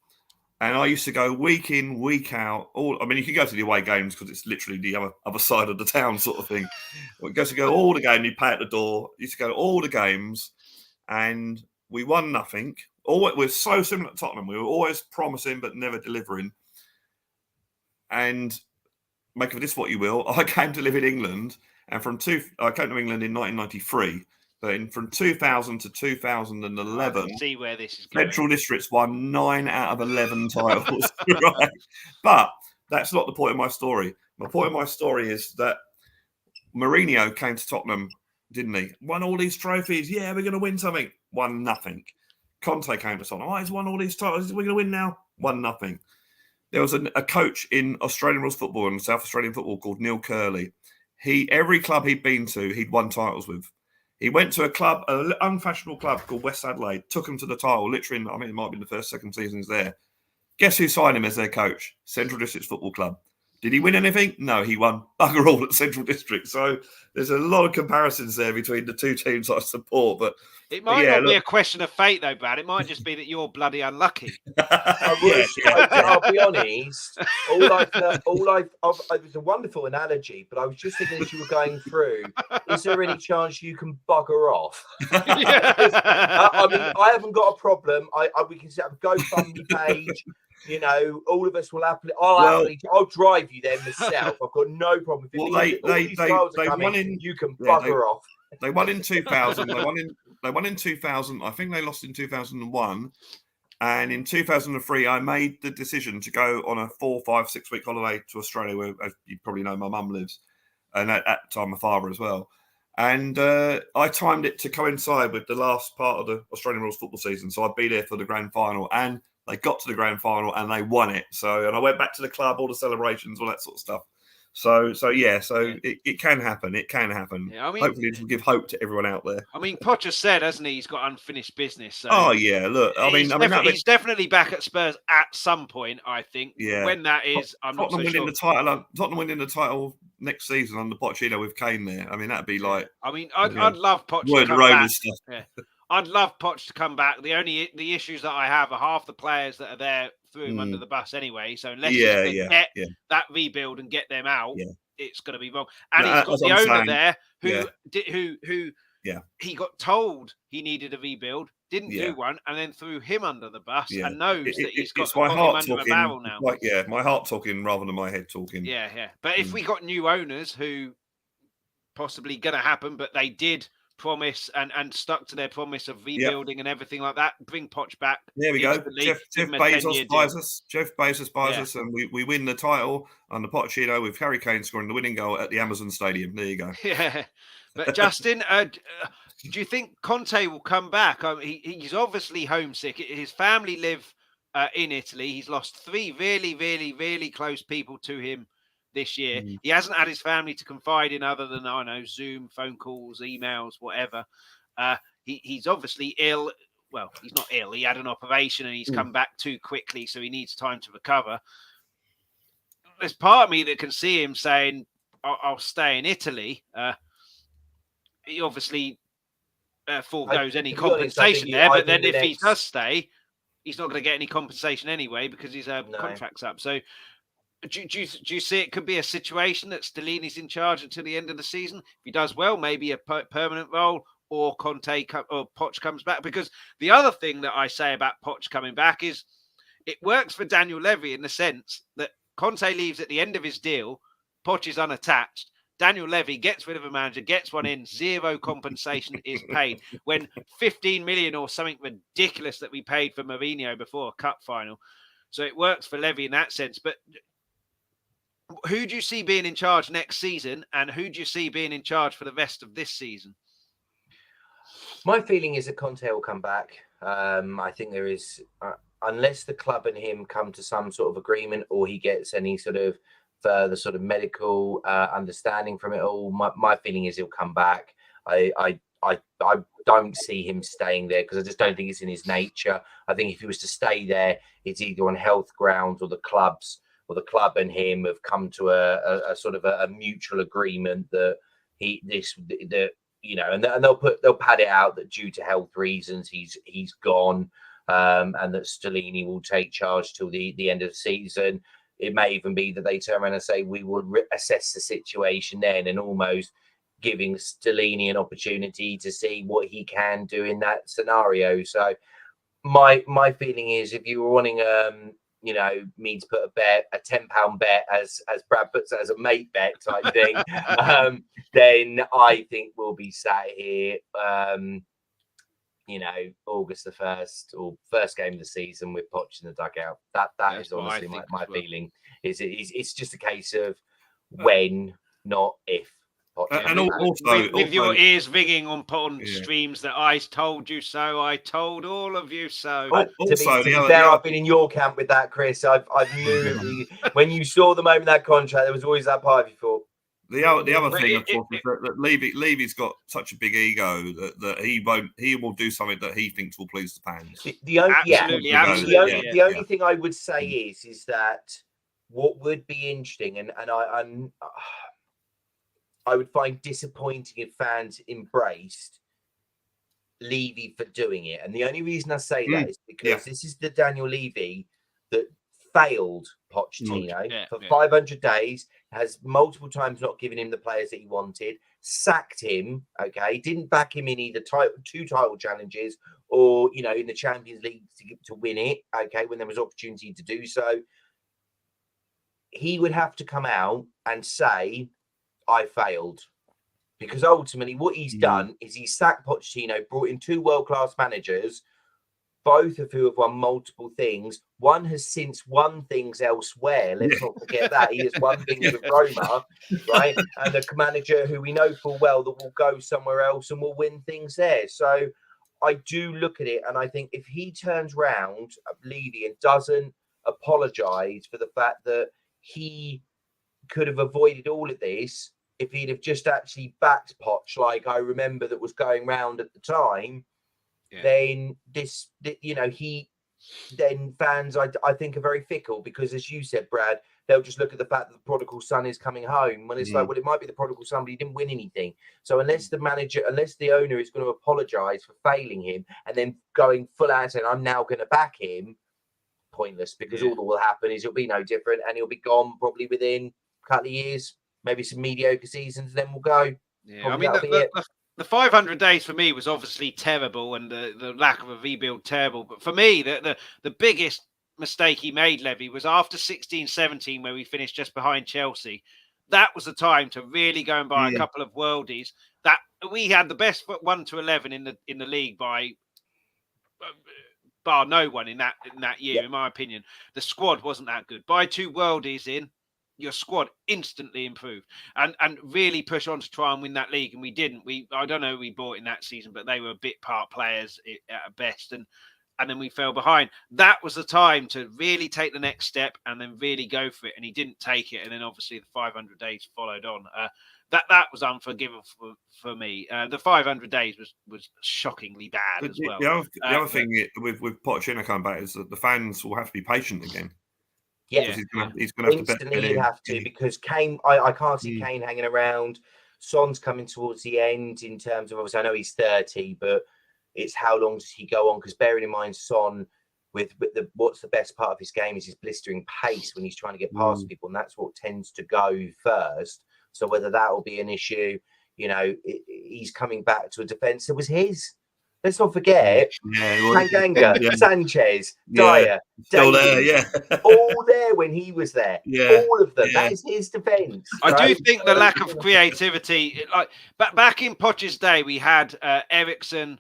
Speaker 2: And I used to go week in, week out. You can go to the away games because it's literally the other side of the town sort of thing. We used to go all the games, you pay at the door. Used to go to all the games and we won nothing. We're so similar to Tottenham. We were always promising but never delivering. And make of this what you will. I came to live in England, and I came to England in 1993. But from 2000 to 2011,
Speaker 1: see where this is going.
Speaker 2: Central Districts won 9 out of 11 titles. Right? But that's not the point of my story. My point of my story is that Mourinho came to Tottenham, didn't he? Won all these trophies. Yeah, we're going to win something. Won nothing. Conte came to Tottenham. He's won all these titles. We're going to win now. Won nothing. There was a coach in Australian rules football and South Australian football called Neil Curley. Every club he'd been to, he'd won titles with. He went to an unfashionable club called West Adelaide, took him to the title, literally, it might have been the first, second seasons there. Guess who signed him as their coach? Central Districts Football Club. Did he win anything? No, he won bugger all at Central District. So there's a lot of comparisons there between the two teams I support. But
Speaker 1: it might not be a question of fate, though, Brad. It might just be that you're bloody unlucky.
Speaker 3: I'll be honest. It was a wonderful analogy, but I was just thinking as you were going through, is there any chance you can bugger off? I mean, I haven't got a problem. We can set up a GoFundMe page. You know, all of us will happily. I'll drive you there myself. I've got no problem.
Speaker 2: Well, they won in.
Speaker 3: You can bugger off.
Speaker 2: They won in 2000. They won in 2000. I think they lost in 2001. And in 2003, I made the decision to go on a 4, 5, 6 week holiday to Australia, where, as you probably know, my mum lives, and at the time my father as well. And I timed it to coincide with the last part of the Australian rules football season, so I'd be there for the grand final. And they got to the grand final and they won it. And I went back to the club, all the celebrations, all that sort of stuff. It can happen. It can happen.
Speaker 1: Yeah, I mean,
Speaker 2: hopefully it will give hope to everyone out there.
Speaker 1: I mean, Poch has said, hasn't he? He's got unfinished business. So
Speaker 2: oh yeah, look.
Speaker 1: He's definitely back at Spurs at some point. I think.
Speaker 2: Yeah.
Speaker 1: When that is, I'm not so sure.
Speaker 2: Tottenham winning the title next season under Pochettino with Kane there. I mean, that'd be like.
Speaker 1: I mean, I'd love Poch to come back. Stuff. Yeah. I'd love Poch to come back. The issues that I have are half the players that are there threw him under the bus anyway. So unless get that rebuild and get them out, it's going to be wrong. And he's got the owner there who he got told he needed a rebuild, didn't do one, and then threw him under the bus and knows that he's got him under a barrel now.
Speaker 2: My heart talking rather than my head talking.
Speaker 1: Yeah. But if we got new owners who possibly going to happen, but they did promise and stuck to their promise of rebuilding and everything like that, bring Poch back.
Speaker 2: There we go. Jeff Bezos buys us. Jeff Bezos buys us, and we win the title under Pochettino with Harry Kane scoring the winning goal at the Amazon Stadium. There you go.
Speaker 1: Yeah, but Justin, do you think Conte will come back? He's obviously homesick. His family live in Italy. He's lost 3 really, really, really close people to him this year. He hasn't had his family to confide in other than, I know, Zoom, phone calls, emails, whatever. He's obviously ill. Well, he's not ill. He had an operation and he's come back too quickly, so he needs time to recover. There's part of me that can see him saying, I'll stay in Italy. He obviously foregoes any compensation there, but then if he does stay, he's not going to get any compensation anyway because his contract's up. So do you see it could be a situation that Stellini's in charge until the end of the season? If he does well, maybe a permanent role, or Conte or Poch comes back? Because the other thing that I say about Poch coming back is it works for Daniel Levy in the sense that Conte leaves at the end of his deal, Poch is unattached. Daniel Levy gets rid of a manager, gets one in, 0 compensation is paid. When 15 million or something ridiculous that we paid for Mourinho before a cup final. So it works for Levy in that sense. But who do you see being in charge next season, and who do you see being in charge for the rest of this season?
Speaker 3: My feeling is that Conte will come back. I think there is, unless the club and him come to some sort of agreement, or he gets any sort of further sort of medical understanding from it all. My feeling is he'll come back. I don't see him staying there because I just don't think it's in his nature. I think if he was to stay there, it's either on health grounds or the club and him have come to a sort of a mutual agreement that and they'll pad it out that due to health reasons he's gone, and that Stellini will take charge till the end of the season. It may even be that they turn around and say we will assess the situation then, and almost giving Stellini an opportunity to see what he can do in that scenario. So my feeling is, if you were wanting me to put a bet, a £10 bet, as Brad puts it, as a mate bet type thing, then I think we'll be sat here, August the 1st or first game of the season with Poch in the dugout. That is honestly my feeling. It's just a case of when, not if.
Speaker 2: And also,
Speaker 1: with your ears ringing on streams that I told you so, I told all of you so.
Speaker 3: I've been in your camp with that, Chris. I've knew when you saw them open that contract, there was always that part of you thought.
Speaker 2: The other thing, of course, is that Levy's got such a big ego that he will do something that he thinks will please the fans.
Speaker 3: The only thing I would say is that what would be interesting, and I would find disappointing if fans embraced Levy for doing it. And the only reason I say that is because this is the Daniel Levy that failed Pochettino for 500 days, has multiple times not given him the players that he wanted, sacked him, okay, didn't back him in either two title challenges or, you know, in the Champions League to win it, okay, when there was opportunity to do so. He would have to come out and say, I failed. Because ultimately what he's done is he sacked Pochettino, brought in 2 world-class managers, both of who have won multiple things. One has since won things elsewhere. Let's not forget that. He has won things with Roma, right? And a manager who we know full well that will go somewhere else and will win things there. So I do look at it and I think if he turns round, Levy, and doesn't apologise for the fact that he could have avoided all of this, if he'd have just actually backed Poch, like I remember that was going round at the time, then this, you know, then fans, I think, are very fickle because, as you said, Brad, they'll just look at the fact that the prodigal son is coming home when it's like, well, it might be the prodigal son, but he didn't win anything. So unless the owner is going to apologise for failing him and then going full out saying, I'm now going to back him, pointless, because all that will happen is it'll be no different and he'll be gone probably within a couple of years, maybe some mediocre seasons, then we'll go.
Speaker 1: Yeah, I mean, the 500 days for me was obviously terrible and the lack of a rebuild terrible. But for me, the biggest mistake he made, Levy, was after 16-17, where we finished just behind Chelsea. That was the time to really go and buy a couple of worldies. That we had the best 1 to 11 in the league by bar no one in that year, in my opinion. The squad wasn't that good. Buy 2 worldies in, your squad instantly improved and really push on to try and win that league. And we didn't. I don't know who we bought in that season, but they were bit part players at best. And then we fell behind. That was the time to really take the next step and then really go for it. And he didn't take it. And then obviously the 500 days followed on. That was unforgivable for me. The 500 days was shockingly bad as well.
Speaker 2: The other thing with Pochettino coming back is that the fans will have to be patient again.
Speaker 3: Yeah,
Speaker 2: he's going to
Speaker 3: instantly have to because Kane. I can't see Kane hanging around. Son's coming towards the end in terms of, obviously I know he's 30, but it's how long does he go on? Because bearing in mind Son, with what's the best part of his game is his blistering pace when he's trying to get past people, and that's what tends to go first. So whether that will be an issue, you know, he's coming back to a defence that was his. Let's not forget, Tanganga, Sanchez, Dyer, Davies, all there when he was there. All of them. That is his defence.
Speaker 1: I do think the lack of creativity, like back in Poch's day, we had Emerson.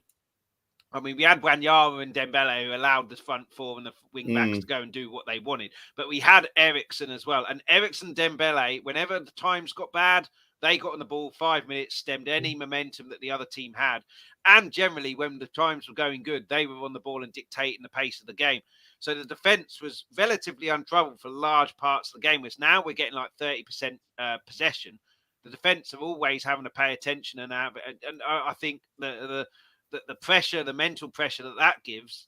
Speaker 1: I mean, we had Wanyama and Dembele who allowed the front 4 and the wing backs to go and do what they wanted. But we had Emerson as well. And Emerson, Dembele, whenever the times got bad, they got on the ball 5 minutes, stemmed any momentum that the other team had. And generally, when the times were going good, they were on the ball and dictating the pace of the game. So the defence was relatively untroubled for large parts of the game, whereas now we're getting like 30% possession. The defence are always having to pay attention. And I think the pressure, the mental pressure that gives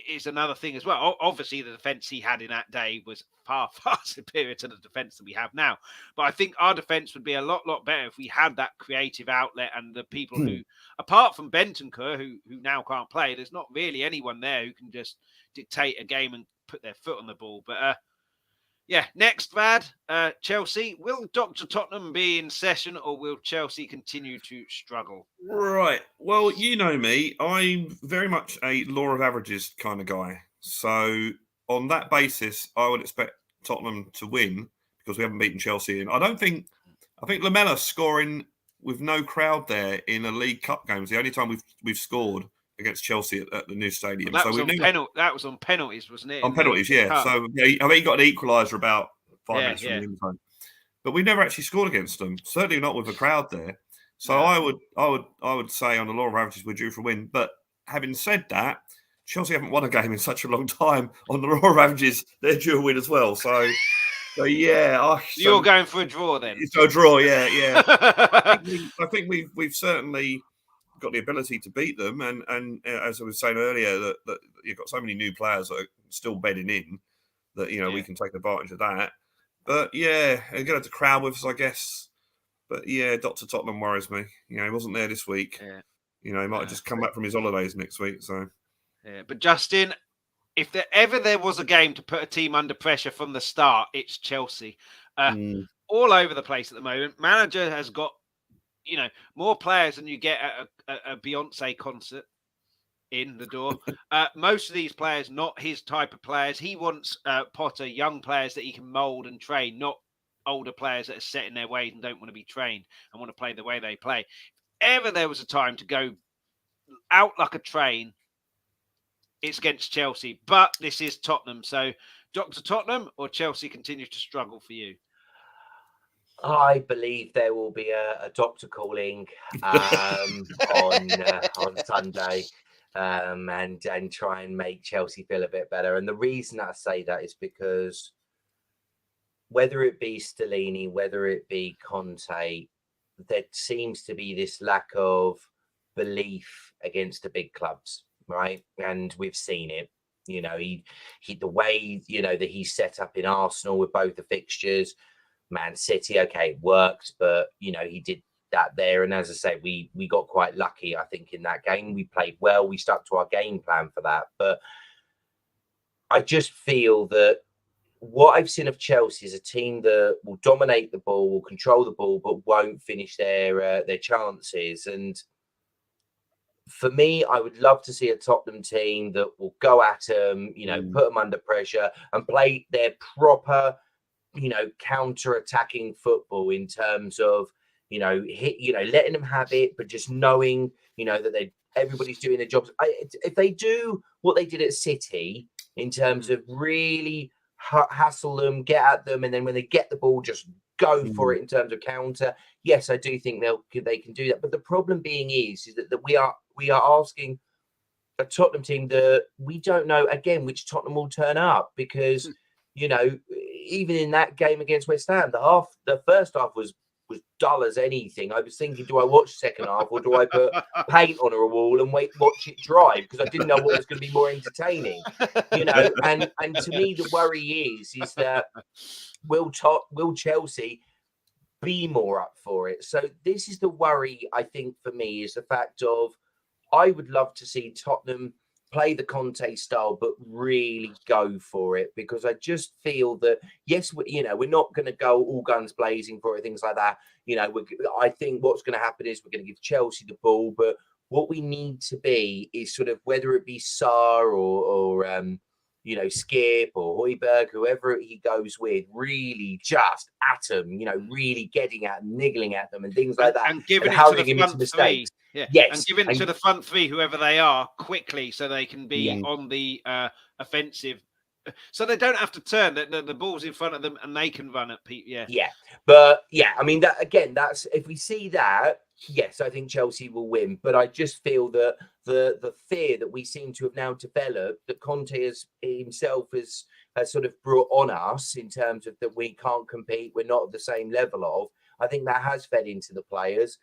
Speaker 1: is another thing as well. Obviously, the defence he had in that day was far, far superior to the defence that we have now. But I think our defence would be a lot better if we had that creative outlet and the people who, apart from Bentancur, who now can't play, there's not really anyone there who can just dictate a game and put their foot on the ball. But next, Vad, Chelsea. Will Dr. Tottenham be in session or will Chelsea continue to struggle?
Speaker 2: Right. Well, you know me. I'm very much a law of averages kind of guy. So on that basis, I would expect Tottenham to win because we haven't beaten Chelsea. And I think Lamela scoring with no crowd there in a League Cup game is the only time we've scored against Chelsea at the new stadium.
Speaker 1: That was on penalties, wasn't it?
Speaker 2: On penalties, yeah. So I think he got an equaliser about 5 minutes from the end zone. But we never actually scored against them. Certainly not with a crowd there. So I would say on the law of averages we're due for a win. But having said that, Chelsea haven't won a game in such a long time. On the law of averages, they're due a win as well. So yeah.
Speaker 1: You're going for a draw then?
Speaker 2: So a draw, yeah. I think we've certainly got the ability to beat them, and as I was saying earlier, that you've got so many new players that are still bedding in. that we can take advantage of that. But yeah, they're going to have to crowd with us, I guess. But yeah, Dr. Tottenham worries me. He wasn't there this week.
Speaker 1: Yeah.
Speaker 2: He might have just come back from his holidays next week. So
Speaker 1: yeah, but Justin, if there was a game to put a team under pressure from the start, it's Chelsea. All over the place at the moment. Manager has got, more players than you get at a Beyonce concert in the door. Most of these players, not his type of players. He wants Potter, young players that he can mould and train, not older players that are set in their ways and don't want to be trained and want to play the way they play. If ever there was a time to go out like a train, it's against Chelsea. But this is Tottenham. So, Dr. Tottenham or Chelsea continue to struggle for you?
Speaker 3: I believe there will be a doctor calling on Sunday and try and make Chelsea feel a bit better. And the reason I say that is because whether it be Stellini, whether it be Conte, there seems to be this lack of belief against the big clubs, right? And we've seen it. He the way that he's set up in Arsenal with both the fixtures. Man City, okay, it worked, but he did that there. And as I say, we got quite lucky, I think, in that game. We played well, we stuck to our game plan for that. But I just feel that what I've seen of Chelsea is a team that will dominate the ball, will control the ball, but won't finish their chances. And for me, I would love to see a Tottenham team that will go at them, put them under pressure and play their proper counter-attacking football in terms of, letting them have it, but just knowing, that everybody's doing their jobs. If they do what they did at City in terms of really hassle them, get at them, and then when they get the ball, just go for it in terms of counter. Yes, I do think they can do that. But the problem being is that we are asking a Tottenham team that we don't know again which Tottenham will turn up because even in that game against West Ham, the first half was dull as anything. I was thinking, do I watch second half or do I put paint on a wall and watch it dry? Because I didn't know what was going to be more entertaining, And to me, the worry is that will Chelsea be more up for it? So this is the worry, I think, for me, is the fact of I would love to see Tottenham play the Conte style, but really go for it, because I just feel that, yes, we're not going to go all guns blazing for it, things like that. I think what's going to happen is we're going to give Chelsea the ball, but what we need to be is sort of, whether it be Sarr or Skip or Højbjerg, whoever he goes with, really just at them, really getting at them, niggling at them and things like that.
Speaker 1: And giving it to the front three. Yeah.
Speaker 3: Yes.
Speaker 1: And giving it to the front three, whoever they are, quickly, so they can be on the offensive. So they don't have to turn. The ball's in front of them and they can run at people. Yeah.
Speaker 3: Yeah. But yeah, I mean, that's if we see that, yes, I think Chelsea will win. But I just feel that the fear that we seem to have now developed, that Conte himself has sort of brought on us in terms of that we can't compete, we're not at the same level of, I think that has fed into the players.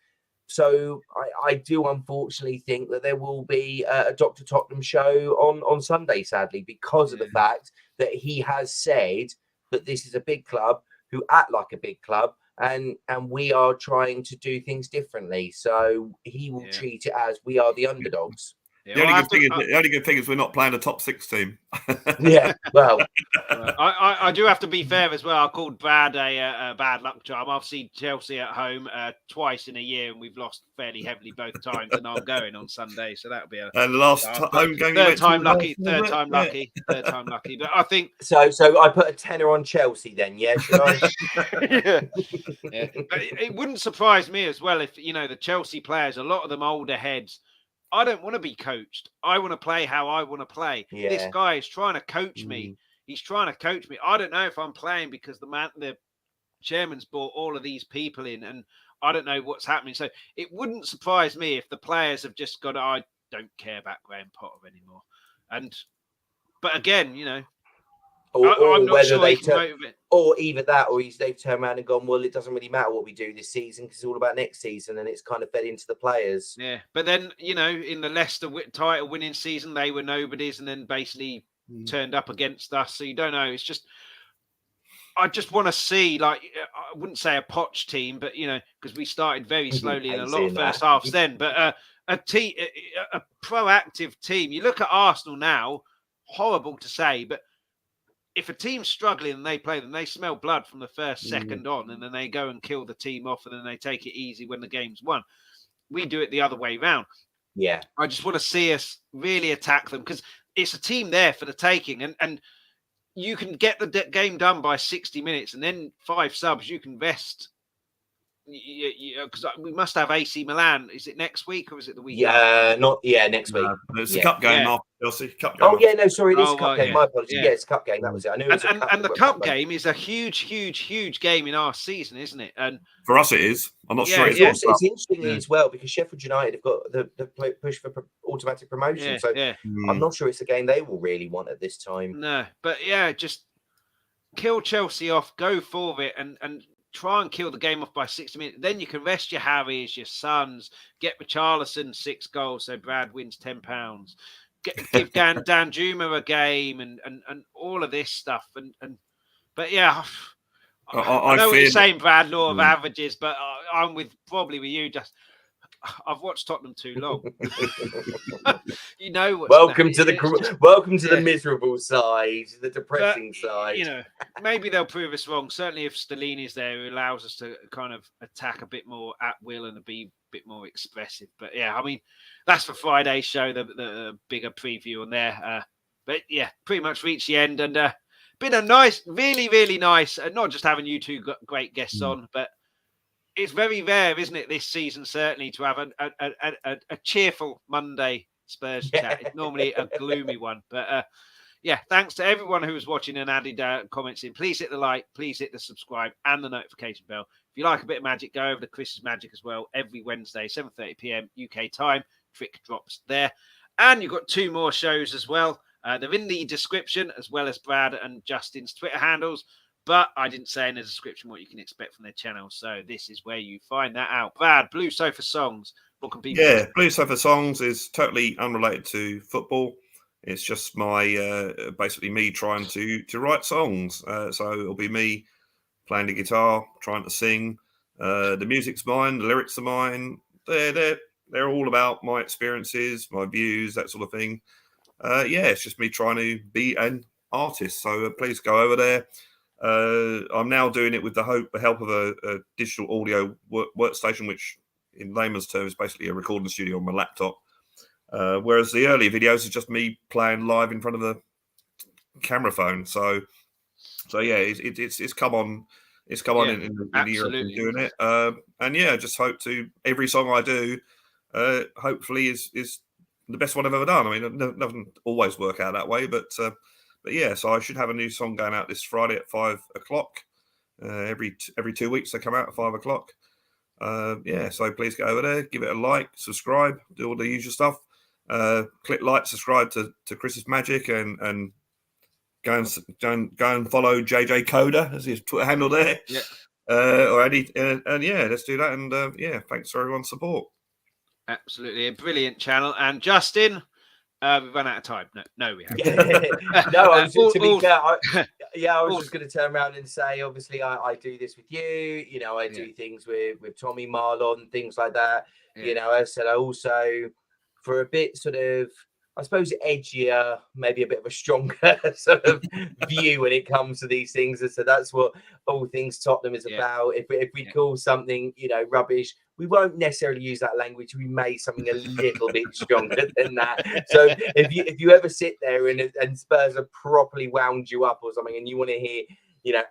Speaker 3: So I do unfortunately think that there will be a Dr. Tottenham show on Sunday, sadly, because of the fact that he has said that this is a big club who act like a big club, and we are trying to do things differently. So he will treat it as we are the underdogs.
Speaker 2: Yeah, the only good thing is we're not playing a top 6 team.
Speaker 3: Yeah, well,
Speaker 1: I do have to be fair as well. I called Brad a bad luck charm. I've seen Chelsea at home twice in a year, and we've lost fairly heavily both times. And I'm going on Sunday, so that'll be a
Speaker 2: home game.
Speaker 1: Third time lucky. But I think
Speaker 3: so. I put a tenner on Chelsea then. Yeah, should I?
Speaker 1: Yeah. But it wouldn't surprise me as well if the Chelsea players, a lot of them older heads. I don't want to be coached. I want to play how I want to play. Yeah. This guy is trying to coach me. He's trying to coach me. I don't know if I'm playing because the chairman's brought all of these people in, and I don't know what's happening. So it wouldn't surprise me if the players have just got, I don't care about Graham Potter anymore. But again,
Speaker 3: or whether they or either that, or they've turned around and gone, well, it doesn't really matter what we do this season because it's all about next season, and it's kind of fed into the players.
Speaker 1: Yeah, but then in the Leicester title winning season, they were nobodies, and then basically turned up against us. So you don't know. It's just, I just want to see, like, I wouldn't say a Poch team, but, you know, because we started very slowly in a lot of first halves then, but a proactive team. You look at Arsenal now, horrible to say, but if a team's struggling and they play them, they smell blood from the first second on, and then they go and kill the team off, and then they take it easy when the game's won. We do it the other way round.
Speaker 3: Yeah.
Speaker 1: I just want to see us really attack them, because it's a team there for the taking, and you can get the game done by 60 minutes, and then 5 subs, you can rest. Because we must have AC Milan. Is it next week or is it the week?
Speaker 3: Next week.
Speaker 2: It's a cup game after Chelsea. Cup game.
Speaker 3: Oh yeah, no, sorry, it is a cup game. My apologies. Yeah, it's a cup game. That was it. I knew it was
Speaker 1: and the cup game is a huge game in our season, isn't it? And
Speaker 2: for us, it is. I'm not sure.
Speaker 3: It's interesting as well, because Sheffield United have got the push for automatic promotion. I'm not sure it's a game they will really want at this time.
Speaker 1: No, but just kill Chelsea off, go for it, and try and kill the game off by 60 minutes. Then you can rest your Harrys, your Sons, get Richarlison 6 goals so Brad wins £10. Give Dan Juma a game and all of this stuff. But yeah, I know what you're saying, Brad, law of averages, but I'm probably with you. Just I've watched Tottenham too long. You know,
Speaker 3: welcome to the miserable side, the depressing side.
Speaker 1: You know, maybe they'll prove us wrong. Certainly, if Stellini's there, it allows us to kind of attack a bit more at will and be a bit more expressive. But yeah, I mean, that's for Friday's show, the bigger preview on there. But yeah, pretty much reached the end, and been a nice, really nice. Not just having you two great guests on, but it's very rare, isn't it, this season, certainly, to have a cheerful Monday Spurs chat. It's normally a gloomy one. But thanks to everyone who was watching and added comments in. Please hit the like, please hit the subscribe and the notification bell. If you like a bit of magic, go over to Chris's Magic as well. Every Wednesday, 7:30 p.m. UK time. Trick drops there. And you've got 2 more shows as well. They're in the description, as well as Brad and Justin's Twitter handles. But I didn't say in the description what you can expect from their channel. So this is where you find that out. Brad, Blue Sofa Songs. What can people do?
Speaker 2: Blue Sofa Songs is totally unrelated to football. It's just my basically me trying to write songs. So it'll be me playing the guitar, trying to sing. The music's mine, the lyrics are mine. They're all about my experiences, my views, that sort of thing. It's just me trying to be an artist. So please go over there. I'm now doing it with the help of a digital audio workstation, which in layman's terms is basically a recording studio on my laptop. Whereas the earlier videos are just me playing live in front of a camera phone. So it's come on. It's come on in the year I've been doing it. I just hope to every song I do, hopefully is the best one I've ever done. I mean, it doesn't always work out that way, but so I should have a new song going out this Friday at 5 o'clock. Every 2 weeks they come out at 5 o'clock. So please go over there, give it a like, subscribe, do all the usual stuff. Click like, subscribe to Chris's Magic, and go and follow JJ Coda as his Twitter handle there.
Speaker 1: Yeah.
Speaker 2: Let's do that. And thanks for everyone's support.
Speaker 1: Absolutely, a brilliant channel. And Justin. We've run out of time. No, we haven't.
Speaker 3: No, I was just going to turn around and say, obviously, I do this with you. You know, I do things with Tommy Marlon, things like that. Yeah. You know, as I said, I also, for a bit sort of, I suppose, edgier, maybe a bit of a stronger sort of view when it comes to these things. And so that's what All Things Tottenham is about. If we call something, rubbish, we won't necessarily use that language. We may something a little bit stronger than that. So if you ever sit there and Spurs have properly wound you up or something, and you want to hear,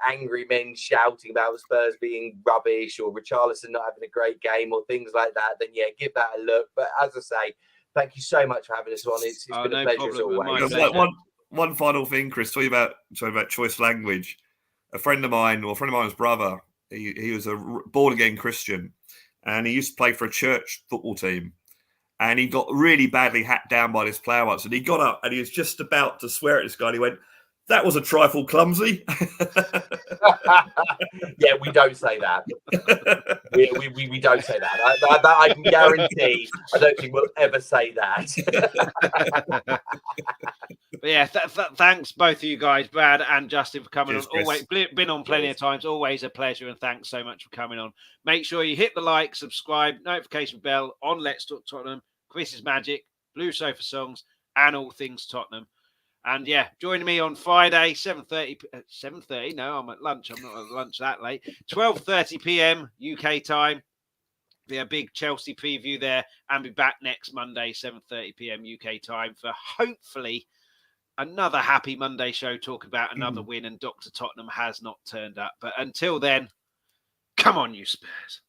Speaker 3: angry men shouting about Spurs being rubbish or Richarlison not having a great game or things like that, then give that a look. But as I say, thank you so much for having us on. It's been a pleasure as always.
Speaker 2: One final thing, Chris, talking about choice language. A friend of mine's brother, he was a born again Christian, and he used to play for a church football team. And he got really badly hacked down by this player once. And he got up and he was just about to swear at this guy. And he went, That was a trifle clumsy.
Speaker 3: Yeah, we don't say that. We don't say that. That I can guarantee. I don't think we'll ever say that.
Speaker 1: But yeah, thanks both of you guys, Brad and Justin, for coming
Speaker 2: Cheers,
Speaker 1: on. Always been on plenty of times. Always a pleasure, and thanks so much for coming on. Make sure you hit the like, subscribe, notification bell on Let's Talk Tottenham, Chris's Magic, Blue Sofa Songs, and all things Tottenham. And yeah, join me on Friday, 7:30. No, I'm at lunch. I'm not at lunch that late. 12:30 p.m. UK time. Be a big Chelsea preview there, and be back next Monday, 7:30 p.m. UK time, for hopefully another happy Monday show. Talk about another win, and Dr. Tottenham has not turned up. But until then, come on, you Spurs.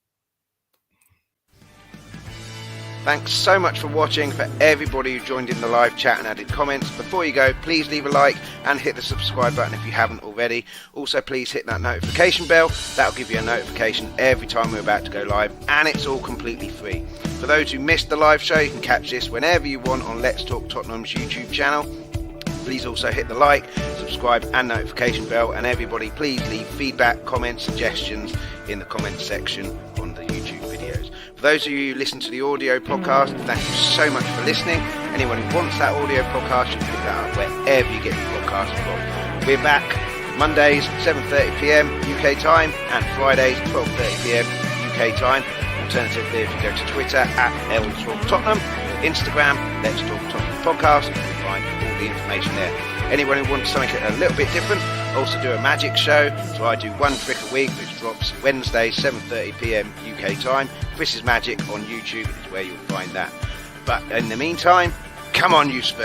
Speaker 1: Thanks so much for watching. For everybody who joined in the live chat and added comments, before you go, please leave a like and hit the subscribe button if you haven't already. Also, please hit that notification bell. That'll give you a notification every time we're about to go live, and it's all completely free. For those who missed the live show, you can catch this whenever you want on Let's Talk Tottenham's YouTube channel. Please also hit the like, subscribe and notification bell, and everybody please leave feedback, comments, suggestions in the comments section on the YouTube videos. For those of you who listen to the audio podcast, thank you so much for listening. Anyone who wants that audio podcast, you can pick that up wherever you get your podcast from. We're back Mondays 7:30 p.m. UK time and Fridays 12:30 p.m. UK time. Alternatively, if you go to Twitter @LTalkTottenham, Instagram Let's Talk Tottenham Podcast, you'll find all the information there. Anyone who wants something a little bit different, also do a magic show. So I do one trick a week, which drops Wednesday 7:30 p.m. UK time. Chris's Magic on YouTube is where you'll find that. But in the meantime, come on, you Spurs.